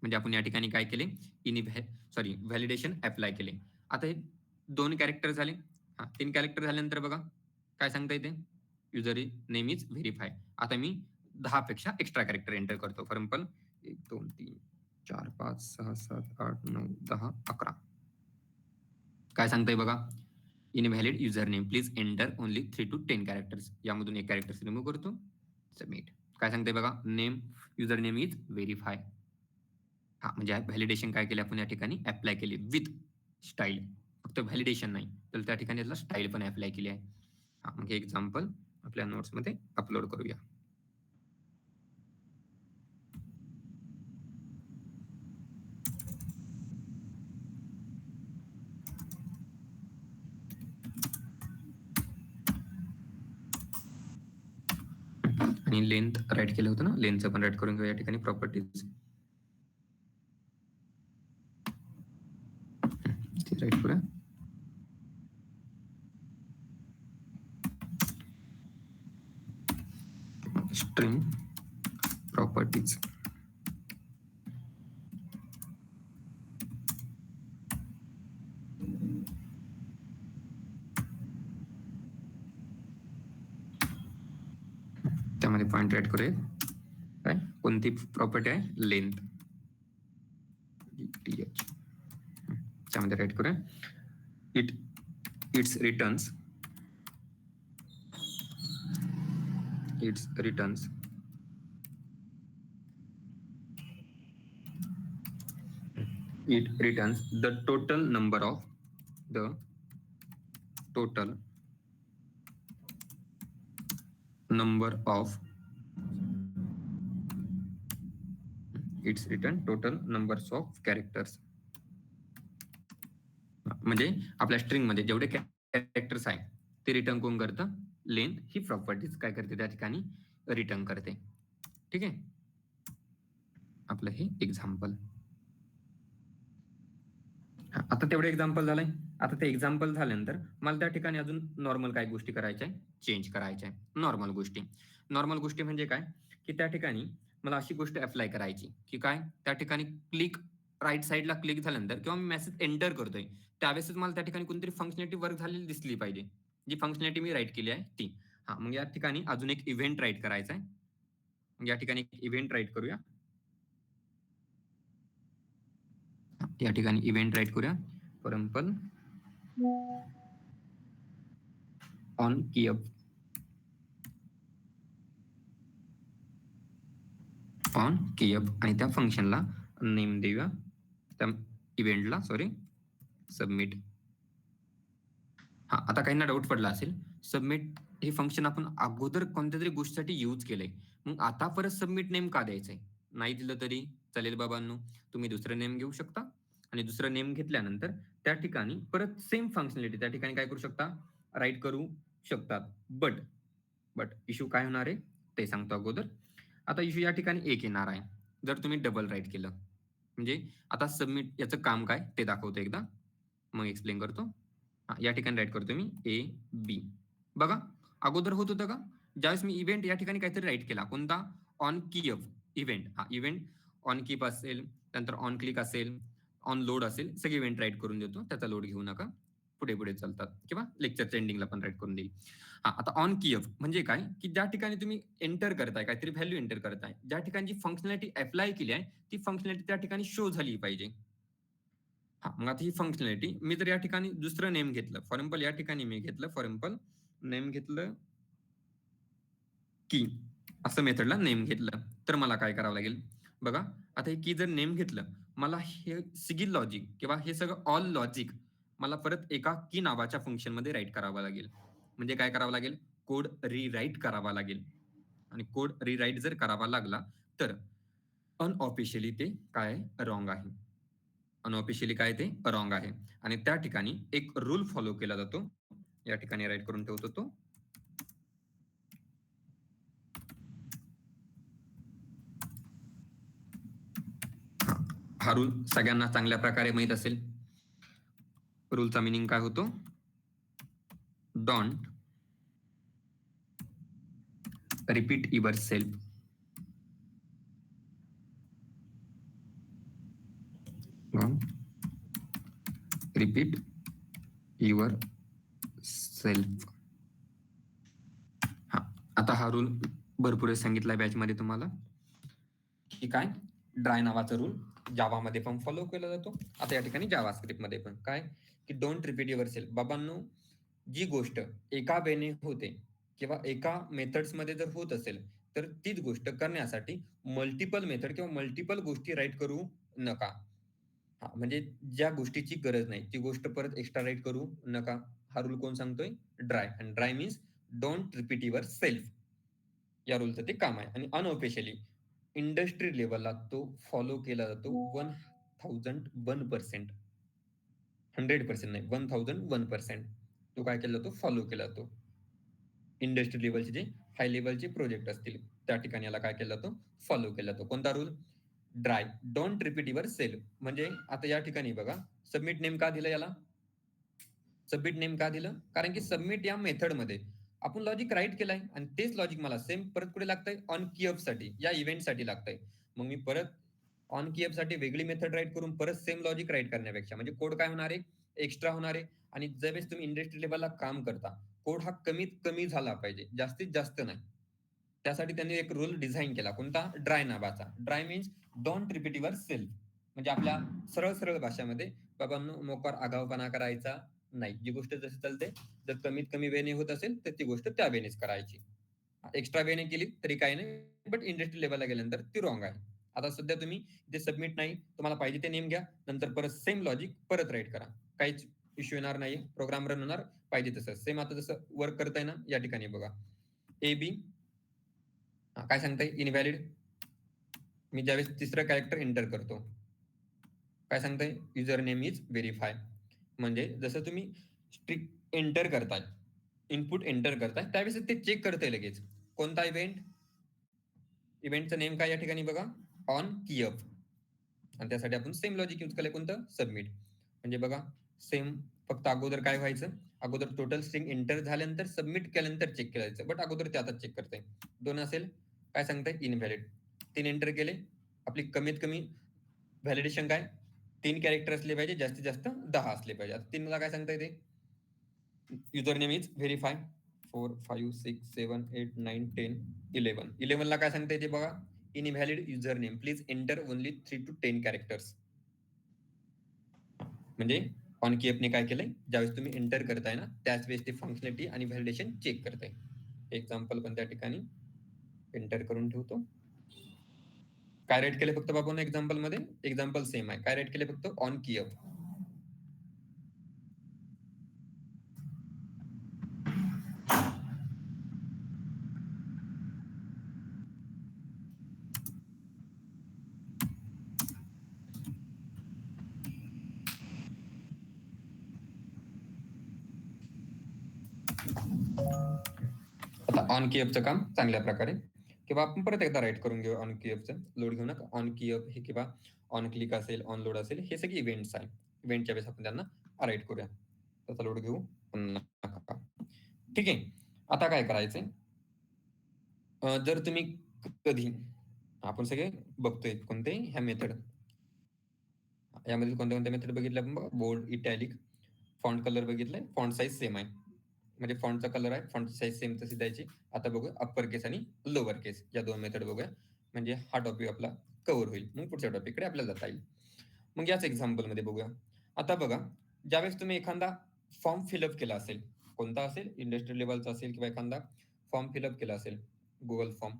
म्हणजे आपण या ठिकाणी काय केले व्हॅलिडेशन अप्लाय केले. आता हे 2 कॅरेक्टर झाले. 3 कॅरेक्टर झाल्यानंतर बघा काय सांगता येते युजर नेम इज व्हेरीफाय. आता मी 10 पेक्षा एक्स्ट्रा कॅरेक्टर एंटर करतो. For example 1 2 3 4 5 6 7 8 9 10 11. काय सांगताय बघा, invalid user name please enter only 3 to 10 characters. यामधून एक कॅरेक्टर रिमूव्ह करतो, सबमिट. काय सांगताय बघा, name user name is verify. म्हणजे व्हॅलिडेशन काय केले आपण या ठिकाणी अप्लाय केली विथ स्टाईल. फक्त व्हॅलिडेशन नाही तर त्या ठिकाणी त्याला स्टाईल पण अप्लाय केली आहे. मग हे एक्झाम्पल आपल्या नोट्स मध्ये अपलोड करूया. आणि लेंथ राईट केलं होतं ना, लेंथचं पण राईट करून घेऊ या ठिकाणी प्रॉपर्टीज राईट करूया. स्ट्रिंग प्रॉपर्टीज त्यामध्ये पॉइंट राईट करूया. काय कोणती प्रॉपर्टी आहे? लेंथ. त्यामध्ये राईट करूया. It's returns it returns the total number of its return total numbers of characters. म्हणजे आपल्या स्ट्रिंग मध्ये जेवढे कॅरेक्टर्स आहे ते रिटर्न कोण करतं? लेंथ ही प्रॉपर्टीज काय करते त्या ठिकाणी? रिटर्न करते. ठीक आहे, आपलं हे एक्झाम्पल. आता तेवढे एक्झाम्पल झालंय. आता ते एक्झाम्पल झाल्यानंतर मला त्या ठिकाणी अजून नॉर्मल काय गोष्टी करायच्या आहे? चेंज करायच्या आहे. नॉर्मल गोष्टी म्हणजे काय की त्या ठिकाणी मला अशी गोष्ट अप्लाय करायची की काय, त्या ठिकाणी क्लिक राईट साईडला क्लिक झाल्यानंतर किंवा मी मेसेज एंटर करतोय त्यावेळेस मला त्या ठिकाणी कोणतरी फंक्शनॅलिटी वर्क झालेली दिसली पाहिजे. जी फंक्शनॅलिटी मी राईट केली आहे ती. हा, मग या ठिकाणी अजून एक इव्हेंट राईट करायचा आहे. या ठिकाणी एक इव्हेंट राईट करूया. या ठिकाणी इव्हेंट राईट करूया. फॉर एक्झाम्पल ऑन कीअप आणि त्या फंक्शनला नेम देऊया, त्या इव्हेंटला सबमिट. हा, आता काहींना डाऊट पडला असेल, सबमिट हे फंक्शन आपण अगोदर कोणत्या तरी गोष्टीसाठी यूज केलंय, मग आता परत सबमिट नेम का द्यायचंय? नाही दिलं तरी चालेल बाबांनो, तुम्ही दुसरं नेम घेऊ शकता आणि दुसरं नेम घेतल्यानंतर त्या ठिकाणी परत सेम फंक्शनॅलिटी त्या ठिकाणी काय करू शकता? राईट करू शकतात. बट इश्यू काय होणार आहे ते सांगतो अगोदर. आता इश्यू या ठिकाणी एक येणार आहे जर तुम्ही डबल राईट केलं. म्हणजे आता सबमिट याचं काम काय ते दाखवतो एकदा, मग एक्सप्लेन करतो. या ठिकाणी राईट करतो मी AB. बघा अगोदर होत होतं का? ज्यावेळेस मी इव्हेंट या ठिकाणी काहीतरी राईट केला, कोणता? On keyup event. हा, इव्हेंट ऑन कीप असेल, नंतर ऑन क्लिक असेल, ऑन लोड असेल, सगळे इव्हेंट राईट करून देतो. त्याचा लोड घेऊ नका, पुढे चालतात किंवा लेक्चरच्या एंडिंगला पण राईट करून देईल. हा, आता ऑन कीअप म्हणजे काय की ज्या ठिकाणी तुम्ही एंटर करताय, काहीतरी व्हॅल्यू एंटर करताय, ज्या ठिकाणी जी फंक्शनॅलिटी अप्लाय केली आहे ती फंक्शनॅलिटी त्या ठिकाणी शो झाली पाहिजे. हा, मग आता ही फंक्शनॅलिटी मी जर या ठिकाणी दुसरं नेम घेतलं, फॉर एक्झाम्पल या ठिकाणी मी घेतलं, फॉर एक्झाम्पल नेम घेतलं की, असं मेथडला नेम घेतलं, तर मला काय करावं लागेल? बघा आता हे की जर नेम घेतलं, मला हे सिगिल लॉजिक किंवा हे सगळं ऑल लॉजिक मला परत एका की नावाच्या फंक्शन मध्ये राईट करावं लागेल. म्हणजे काय करावं लागेल? कोड रिराईट करावा लागेल. आणि कोड रिराईट जर करावा लागला तर अनऑफिशियली ते काय रॉंग आहे. अनऑफिशियली काय ते रॉंग आहे. आणि त्या ठिकाणी एक रूल फॉलो केला जातो. या ठिकाणी राईट करून ठेवतो तो. हा रूल सगळ्यांना चांगल्या प्रकारे माहित असेल. रूलचा मिनिंग काय होतो? Don't repeat your self. Repeat your self. हा, आता हा रूल भरपूर सांगितलाय बॅच मध्ये तुम्हाला की काय ड्राय नावाचा रूल जावा मध्ये पण फॉलो केला जातो. आता या ठिकाणी जावा स्क्रिप्ट मध्ये पण काय की डोंट रिपीट युअर सेल्फ. बाबांनो, जी गोष्ट एका वेने होते किंवा एका मेथड्स मध्ये जर होत असेल तर तीच गोष्ट करण्यासाठी मल्टिपल मेथड किंवा मल्टिपल गोष्टी राईट करू नका. हा, म्हणजे ज्या गोष्टीची गरज नाही ती गोष्ट परत एक्स्ट्रा राईट करू नका. हा रूल कोण सांगतोय? ड्राय. आणि dry means don't repeat your self. या रूलचं ते काम आहे. आणि अनऑफिशियली इंडस्ट्री लेवलला तो फॉलो केला जातो 1001%. 100% नाही, 1001%. तो काय केला जातो? फॉलो केला जातो. इंडस्ट्री लेवलचे जे हाय लेवलचे प्रोजेक्ट असतील त्या ठिकाणी याला काय केलं जातं, फॉलो केला जातो. कोणता rule? Dry don't repeat your self. म्हणजे आता या ठिकाणी बघा, सबमिट नेम का दिलं याला? सबमिट नेम का दिलं? कारण की सबमिट या मेथडमध्ये आपण लॉजिक राईट केलाय आणि तेच लॉजिक मला सेम परत कुठे लागतंय? ऑन की साठी, या इव्हेंटसाठी लागतंय. मग मी परत ऑन की साठी वेगळी मेथड राईट करून परत सेम लॉजिक राईट करण्यापेक्षा म्हणजे कोड काय होणार आहे? एक्स्ट्रा होणार आहे. आणि ज्यावेळेस तुम्ही इंडस्ट्री लेवलला काम करता, कोड हा कमीत कमी झाला पाहिजे, जास्तीत जास्त नाही. त्यासाठी त्यांनी एक रूल डिझाइन केला. कोणता? ड्राय नावाचा. Dry means don't repeat your self. म्हणजे आपल्या सरळ सरळ भाषेमध्ये बाबांनो मोकार आगाऊपणा करायचा नाही. जी गोष्ट जशी चालते, जर कमीत कमी वेने होत असेल तर ती गोष्ट त्या वेनेच करायची. एक्स्ट्रा वेने केली तरी काही नाही, बट इंडस्ट्री लेवलला गेल्यानंतर ती रॉंग आहे. आता सध्या तुम्ही ते सबमिट नाही, तुम्हाला पाहिजे ते नेम घ्या, नंतर परत सेम लॉजिक परत राईट करा. काहीच इश्यू येणार नाही. प्रोग्राम रन होणार पाहिजे तसं. सेम आता जसं वर्क करताय ना, या ठिकाणी बघा. ए बी काय सांगताय? इनव्हॅलिड. मी ज्यावेळेस तिसरं कॅरेक्टर एंटर करतो, काय सांगताय? User name is verify. म्हणजे जसं तुम्ही स्ट्रिक एंटर करताय, इनपुट एंटर करताय, त्यावेळेस ते चेक करते लगेच. कोणता इव्हेंट? इव्हेंटचं नेम काय या ठिकाणी बघा? ऑन की अप. आणि त्यासाठी आपण सेम लॉजिक यूज केलंय. कोणतं? सबमिट. म्हणजे बघा, सेम फक्त अगोदर काय व्हायचं? अगोदर टोटल स्ट्रिंग एंटर झाल्यानंतर सबमिट केल्यानंतर चेक केलं बट अगोदर ते आता चेक करताय. 2 असेल, काय सांगताय? इनव्हॅलिड. 3 एंटर केले, आपली कमीत कमी व्हॅलिडेशन काय? 3 कॅरेक्टर असले पाहिजे, जास्तीत जास्त 10 असले पाहिजे. आता 3 ला काय सांगता येते? User name is verify. 4 5 6 7 8 9 10 11. 11 ला काय सांगता येते बघा? Invalid user name, please enter only 3 to 10 characters. म्हणजे ऑन की काय केलंय? ज्यावेळेस तुम्ही एंटर करताय ना, त्याच वेळेस ते फंक्शनॅलिटी आणि व्हॅलिडेशन चेक करताय. एक्झाम्पल पण त्या ठिकाणी एंटर करून ठेवतो. काय राईट केले फक्त बाबा एक्झाम्पल मध्ये? एक्झाम्पल सेम आहे. काय राईट केले फक्त? ऑन की अप. आता ऑन की चं काम चांगल्या प्रकारे किंवा आपण परत एकदा राईट करून घेऊ. ऑन की चं लोड घेऊ नका. ऑन की हे किंवा ऑन क्लिक असेल, ऑन लोड असेल, हे सगळे इव्हेंट्स आहे. इव्हेंटच्या वेळेस आपण त्यांना राईट करूया. त्याचा लोड घेऊ पुन्हा. ठीक आहे. आता काय करायचंय? जर तुम्ही कधी आपण सगळे बघतोय कोणते ह्या मेथड, यामध्ये कोणत्या कोणत्या मेथड बघितल्या आपण बघा. बोल्ड, इटॅलिक, फॉन्ट कलर बघितलाय, फॉन्ट साईज सेम आहे. म्हणजे फॉन्टचा कलर आहे, फॉन्ट साईज सेम तशी द्यायची. आता बघू अप्पर केस आणि लोअर केस या दोन मेथड बघूया. म्हणजे हा टॉपिक आपला कव्हर होईल. मग पुढच्या टॉपिककडे आपल्याला जाता येईल. मग याच एक्झाम्पल मध्ये बघूया. आता बघा, ज्यावेळेस तुम्ही एखादा फॉर्म फिलअप केला असेल, कोणता असेल? इंडस्ट्रियल लेवलचा असेल किंवा एखादा फॉर्म फिलअप केला असेल, गुगल फॉर्म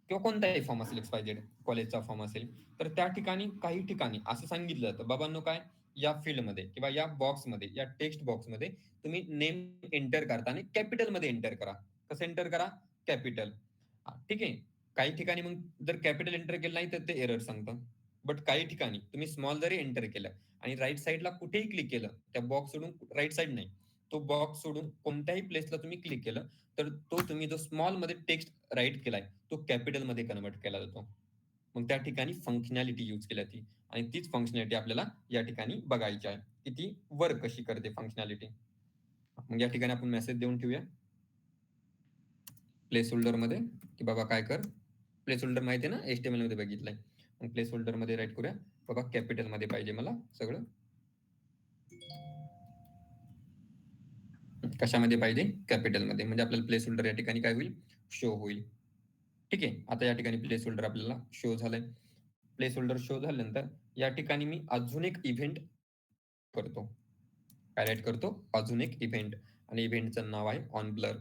किंवा कोणताही फॉर्म असेल, XYZ कॉलेजचा फॉर्म असेल, तर त्या ठिकाणी काही ठिकाणी असं सांगितलं जातं, बाबांनो काय, या फील्डमध्ये किंवा या बॉक्समध्ये, या टेक्स्ट बॉक्समध्ये तुम्ही नेम एंटर करताना कॅपिटलमध्ये एंटर करा. कसं एंटर करा? कॅपिटल. ठीक आहे. काही ठिकाणी मग जर कॅपिटल एंटर केलं नाही तर ते एरर सांगतं. बट काही ठिकाणी तुम्ही स्मॉल जरी एंटर केलं आणि राईट साईडला कुठेही क्लिक केलं, त्या बॉक्स सोडून राईट साईड नाही, तो बॉक्स सोडून कोणत्याही प्लेसला तुम्ही क्लिक केलं, तर तो तुम्ही जो स्मॉल मध्ये टेक्स्ट राईट केलाय तो कॅपिटल मध्ये कन्वर्ट केला जातो. मग त्या ठिकाणी फंक्शनॅलिटी यूज केली जाते आणि तीच फंक्शनॅलिटी आपल्याला या ठिकाणी बघायची आहे की ती वर्क कशी करते फंक्शनॅलिटी. मग या ठिकाणी आपण मेसेज देऊन ठेवूया प्लेस होल्डर मध्ये की बाबा काय कर. प्लेस होल्डर माहिती आहे ना, HTML मध्ये बघितलंय. मग प्लेस होल्डर मध्ये राईट करूया, बाबा कॅपिटल मध्ये पाहिजे मला सगळं. कशामध्ये पाहिजे? कॅपिटल मध्ये. म्हणजे आपल्याला प्लेस होल्डर या ठिकाणी काय होईल? शो होईल. ठीक आहे. आता या ठिकाणी प्लेस होल्डर आपल्याला शो झालंय. प्लेस होल्डर शो झाल्यानंतर या ठिकाणी मी अजून एक इव्हेंट करतो. काय राईट करतो? अजून एक इव्हेंट. आणि इव्हेंटचं नाव आहे ऑन ब्लर.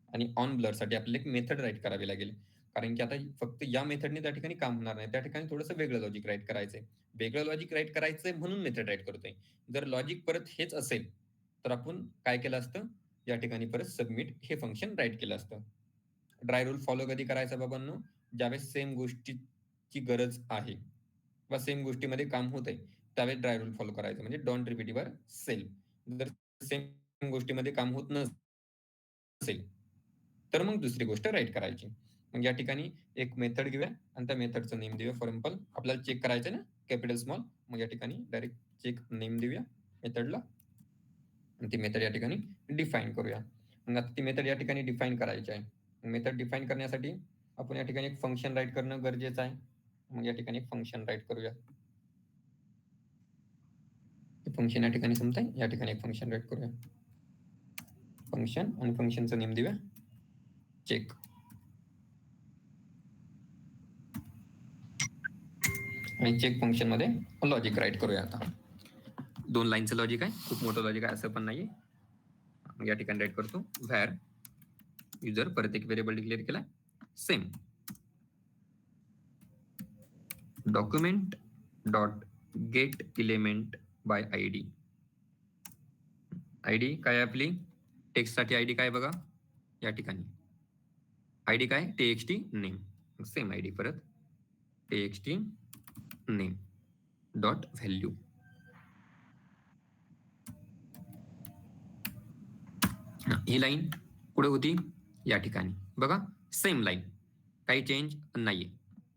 आणि ऑन ब्लर साठी आपल्याला एक मेथड राईट करावी लागेल. कारण की आता फक्त या मेथडने त्या ठिकाणी काम होणार नाही. त्या ठिकाणी थोडंसं वेगळं लॉजिक राईट करायचंय. वेगळं लॉजिक राईट करायचंय म्हणून मेथड राईट करतोय. जर लॉजिक परत हेच असेल तर आपण काय केलं असतं? या ठिकाणी परत सबमिट हे फंक्शन राईट केलं असतं. ड्राय रूल फॉलो कधी करायचा बाबांनो? ज्यावेळेस सेम गोष्टीची गरज आहे किंवा सेम गोष्टीमध्ये काम होत आहे त्यावेळेस ड्राय रूल फॉलो करायचं. म्हणजे डोंट रिपीट युअर सेल्फ. जर सेम गोष्टीमध्ये काम होत नसेल तर मग दुसरी गोष्ट राईट करायची. मग या ठिकाणी एक मेथड घेऊया आणि त्या मेथडचं नेम देऊया. फॉर एक्झाम्पल आपल्याला चेक करायचं ना कॅपिटल स्मॉल, मग या ठिकाणी डायरेक्ट चेक नेम देऊया मेथडला आणि ती मेथड या ठिकाणी डिफाईन करूया. मग आता ती मेथड या ठिकाणी डिफाईन करायची आहे. मेथड डिफाईन करण्यासाठी आपण या ठिकाणी एक फंक्शन राईट करणं गरजेचं आहे. मग या ठिकाणी एक फंक्शन राईट करूया. फंक्शन या ठिकाणी समजतंय, या ठिकाणी एक फंक्शन राईट करूया. फंक्शन आणि फंक्शनचं नेम देऊया चेक. आणि चेक फंक्शन मध्ये लॉजिक राईट करूया. आता 2 लाईनचं लॉजिक आहे, खूप मोठं लॉजिक आहे असं पण नाहीये. या ठिकाणी राईट करतो व्हेअर युजर, परत एक व्हेरिएबल डिक्लेअर केला same document dot gate element by ID. ID काय आपली टेक्स्ट साठी आयडी काय बघा या ठिकाणी आयडी काय txt नेम, सेम आयडी परत txt नेम डॉट व्हॅल्यू. ही लाईन कुठे होती या ठिकाणी बघा, सेम लाईन, काही चेंज नाहीये.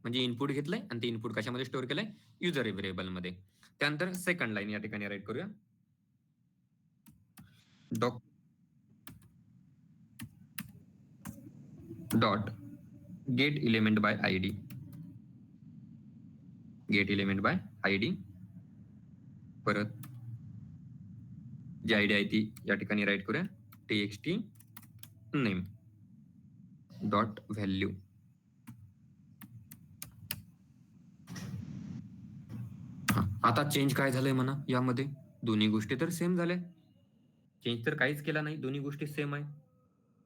म्हणजे इनपुट घेतलंय आणि ते इनपुट कशामध्ये स्टोअर केलंय युजर व्हेरिएबल मध्ये. त्यानंतर सेकंड लाईन या ठिकाणी राईट करूया dot gate element by ID. Gate element by ID, परत जी आयडी आहे ती या ठिकाणी राईट करूया txt नेम डॉट व्हॅल्यू. आता चेंज काय झालंय म्हणा यामध्ये, दोन्ही गोष्टी तर सेम झाल्या. चेंज तर काहीच केला नाही, दोन्ही गोष्टी सेम आहे.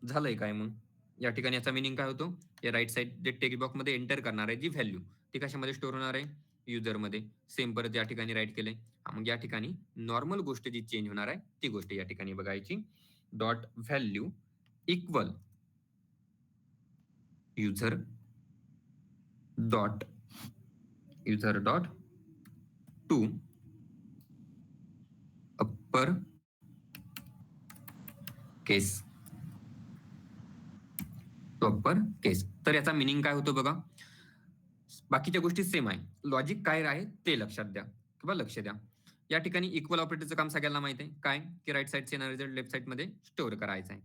झालंय काय मग या ठिकाणी, याचा मिनिंग काय होतो, या राईट साइड टेक्स्ट बॉक्स मध्ये एंटर करणार आहे जी व्हॅल्यू ती कशामध्ये स्टोअर होणार आहे युजर मध्ये. सेम परत या ठिकाणी राईट केलंय. मग या ठिकाणी नॉर्मल गोष्ट जी चेंज होणार आहे ती गोष्ट या ठिकाणी बघायची. Dot value equal user dot to upper case. Upper case. तर याचा मिनिंग काय होतो बघा, बाकीच्या गोष्टी सेम आहे, लॉजिक काय आहे ते लक्षात द्या किंवा लक्ष द्या. या ठिकाणी इक्वल ऑपरेटरचं काम सगळ्यांना माहित आहे काय, की राईट साईडचे येणारा रिझल्ट लेफ्ट साईड मध्ये स्टोअर करायचा आहे.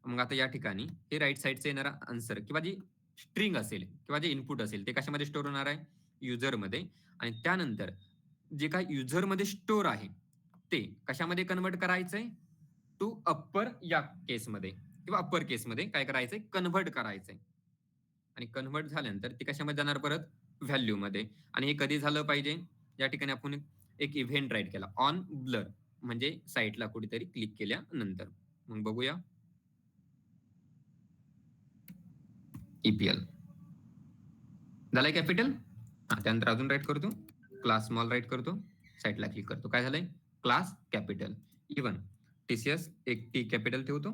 मग आता या ठिकाणी हे राईट साईडचे येणारा आन्सर किंवा जी स्ट्रिंग असेल किंवा जे इनपुट असेल ते कशामध्ये स्टोअर होणार आहे युजर मध्ये. आणि त्यानंतर जे काय युजर मध्ये स्टोअर आहे ते कशामध्ये कन्वर्ट करायचंय टू अप्पर या केसमध्ये किंवा अप्पर केसमध्ये काय करायचंय कन्वर्ट करायचंय. आणि कन्वर्ट झाल्यानंतर ती कशामध्ये जाणार परत व्हॅल्यू मध्ये. आणि हे कधी झालं पाहिजे, या ठिकाणी आपण एक इव्हेंट राईट केला ऑन ब्लर, म्हणजे साईटला कुठेतरी क्लिक केल्यानंतर. मग बघूया EPL झालंय कॅपिटल. त्यानंतर अजून राईट करतो क्लास स्मॉल राईट करतो, साईटला क्लिक करतो, काय झालंय क्लास कॅपिटल. इवन TCS एक T कॅपिटल ठेवतो.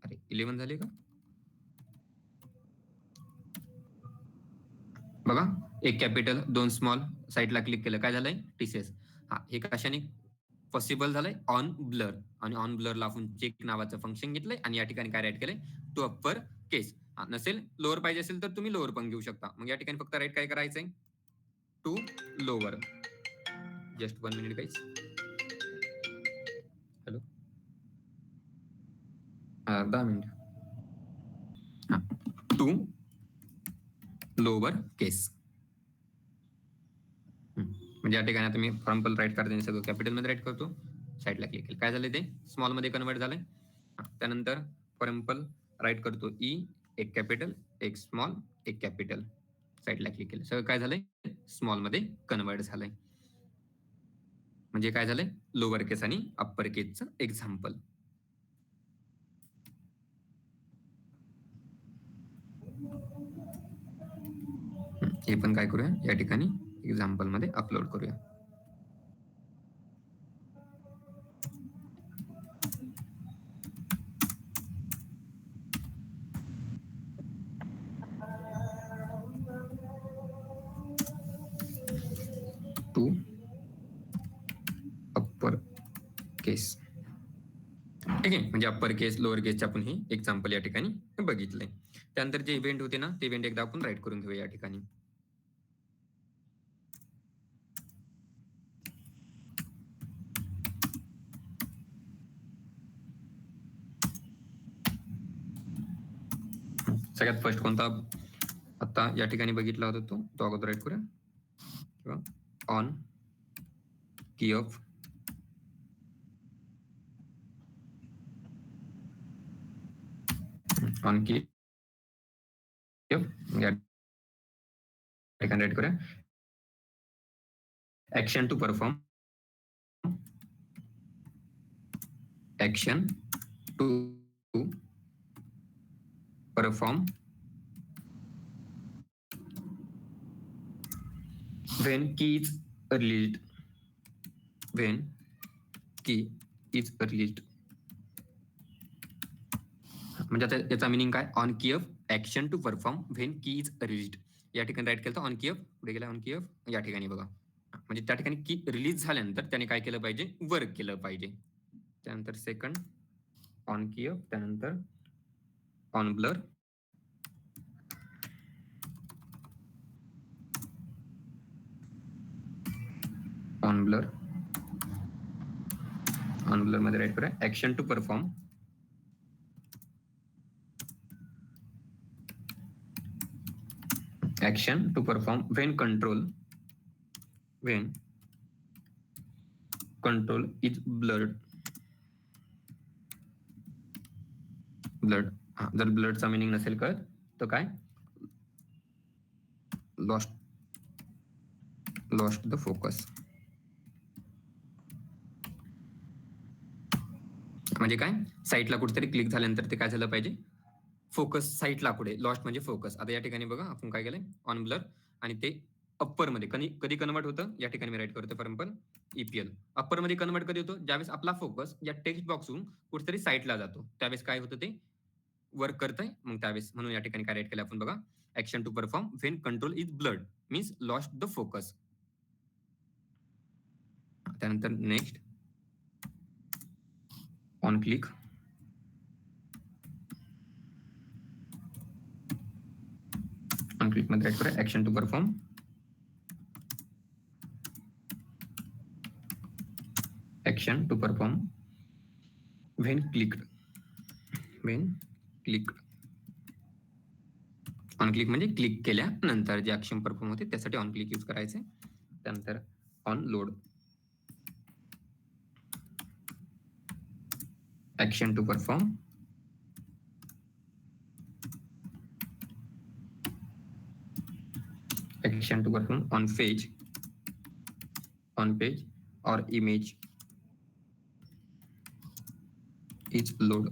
अरे 11 झाले का बघा, एक कॅपिटल 2 स्मॉल, साईटला क्लिक केलं काय झालंय TCS. हे कशाने पॉसिबल झालंय ऑन ब्लर. आणि ऑन ब्लरला आपण चेक नावाचं फंक्शन घेतलंय आणि या ठिकाणी काय राईट केलंय टू अप्पर केस. नसेल लोअर पाहिजे असेल तर तुम्ही लोअर पण घेऊ शकता. मग या ठिकाणी फक्त राईट काय करायचंय to lower. Just 1 minute guys. Hello 10 minute. To lower case. म्हणजे या ठिकाणी आता मी फॉर्मपल राईट करताना सगळं कॅपिटल मध्ये राईट करतो, साईडला क्लिक केलं काय झालं ते स्मॉल मध्ये कन्वर्ट झालंय. त्यानंतर फॉर्मपल राईट करतो एक कॅपिटल एक स्मॉल एक कॅपिटल, साईडला क्लिक केलं सगळं काय झालंय स्मॉल मध्ये कन्वर्ट झालंय. म्हणजे काय झालंय लोअर केस आणि अप्पर केसचं एक्झाम्पल. हे पण काय करूया या ठिकाणी एक्झाम्पल मध्ये अपलोड करूया. टू अप्पर केस. ठीक आहे, म्हणजे अप्पर केस लोअर केसचे आपण हे एक्झाम्पल या ठिकाणी बघितलंय. त्यानंतर जे इव्हेंट होते ना ते इव्हेंट एकदा आपण राईट करून घेऊया या ठिकाणी. सगळ्यात फर्स्ट कोणता आता या ठिकाणी बघितला होता तो अगोदर राईट करूया किंवा on key of on key of या ठिकाणी राईट करूया action to perform action to perform when key is released when key is released म्हणजे आता याचा मिनिंग काय on key off action to perform when key is released या ठिकाणी right केलं तर ऑन की ऑफ पुढे गेला ऑन की ऑफ या ठिकाणी बघा म्हणजे त्या ठिकाणी की रिलीज झाल्यानंतर त्याने काय केलं पाहिजे वर्क केलं पाहिजे. त्यानंतर सेकंड ऑन की ऑफ त्यानंतर on blur on blur on blur मध्ये राईट करूया action to perform action to perform when control is blurred जर ब्लडचा मिनिंग नसेल कळत तर काय लॉस्ट द फोकस म्हणजे काय साईटला कुठेतरी क्लिक झाल्यानंतर ते काय झालं पाहिजे फोकस साईटला कुठे लॉस्ट म्हणजे फोकस. आता या ठिकाणी बघा आपण काय केलंय ऑन ब्लर आणि ते अप्पर मध्ये कधी कन्वर्ट होतं या ठिकाणी मी राईट करतो फॉर एक्झाम्पल ईपीएल अप्पर मध्ये कन्वर्ट कधी होतो ज्यावेळेस आपला फोकस या टेक्स्ट बॉक्सहून कुठेतरी साईटला जातो त्यावेळेस काय होतं ते वर्क करतंय मग त्यावेळेस म्हणून या ठिकाणी काय राईट केलं आपण बघा action to perform when control is blurred means lost the focus. त्यानंतर next on click on click मध्ये राईट करूया action to perform action to perform when clicked on click म्हणजे क्लिक केल्यानंतर जे ऍक्शन परफॉर्म होते त्यासाठी ऑन क्लिक यूज करायचे. त्यानंतर on load action to perform action to perform on page और इमेज इज लोड.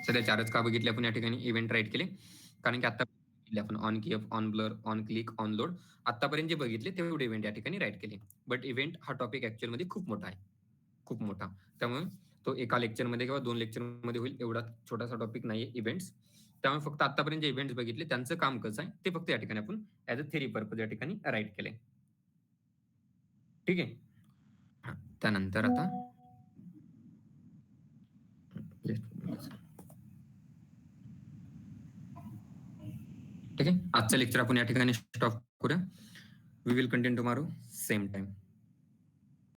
सध्या चारच का बघितले आपण या ठिकाणी इव्हेंट राईट केले कारण की आता आपण ऑन की on blur on click on load आतापर्यंत जे बघितले तेवढे इव्हेंट या ठिकाणी राईट केले. बट इव्हेंट हा टॉपिक ऍक्च्युअल मध्ये खूप मोठा आहे खूप मोठा त्यामुळे तो एका लेक्चरमध्ये किंवा 2 लेक्चरमध्ये होईल एवढा छोटासा टॉपिक नाहीये इव्हेंट्स. त्यामुळे फक्त आतापर्यंत जे इव्हेंट्स बघितले त्यांचं काम कसं आहे ते फक्त या ठिकाणी आपण ऍज अ थेरी पर्पज या ठिकाणी राईट केले. ठीक आहे त्यानंतर आता ठीक आहे आजचं लेक्चर आपण या ठिकाणी स्टॉप करूया. We will continue tomorrow same time.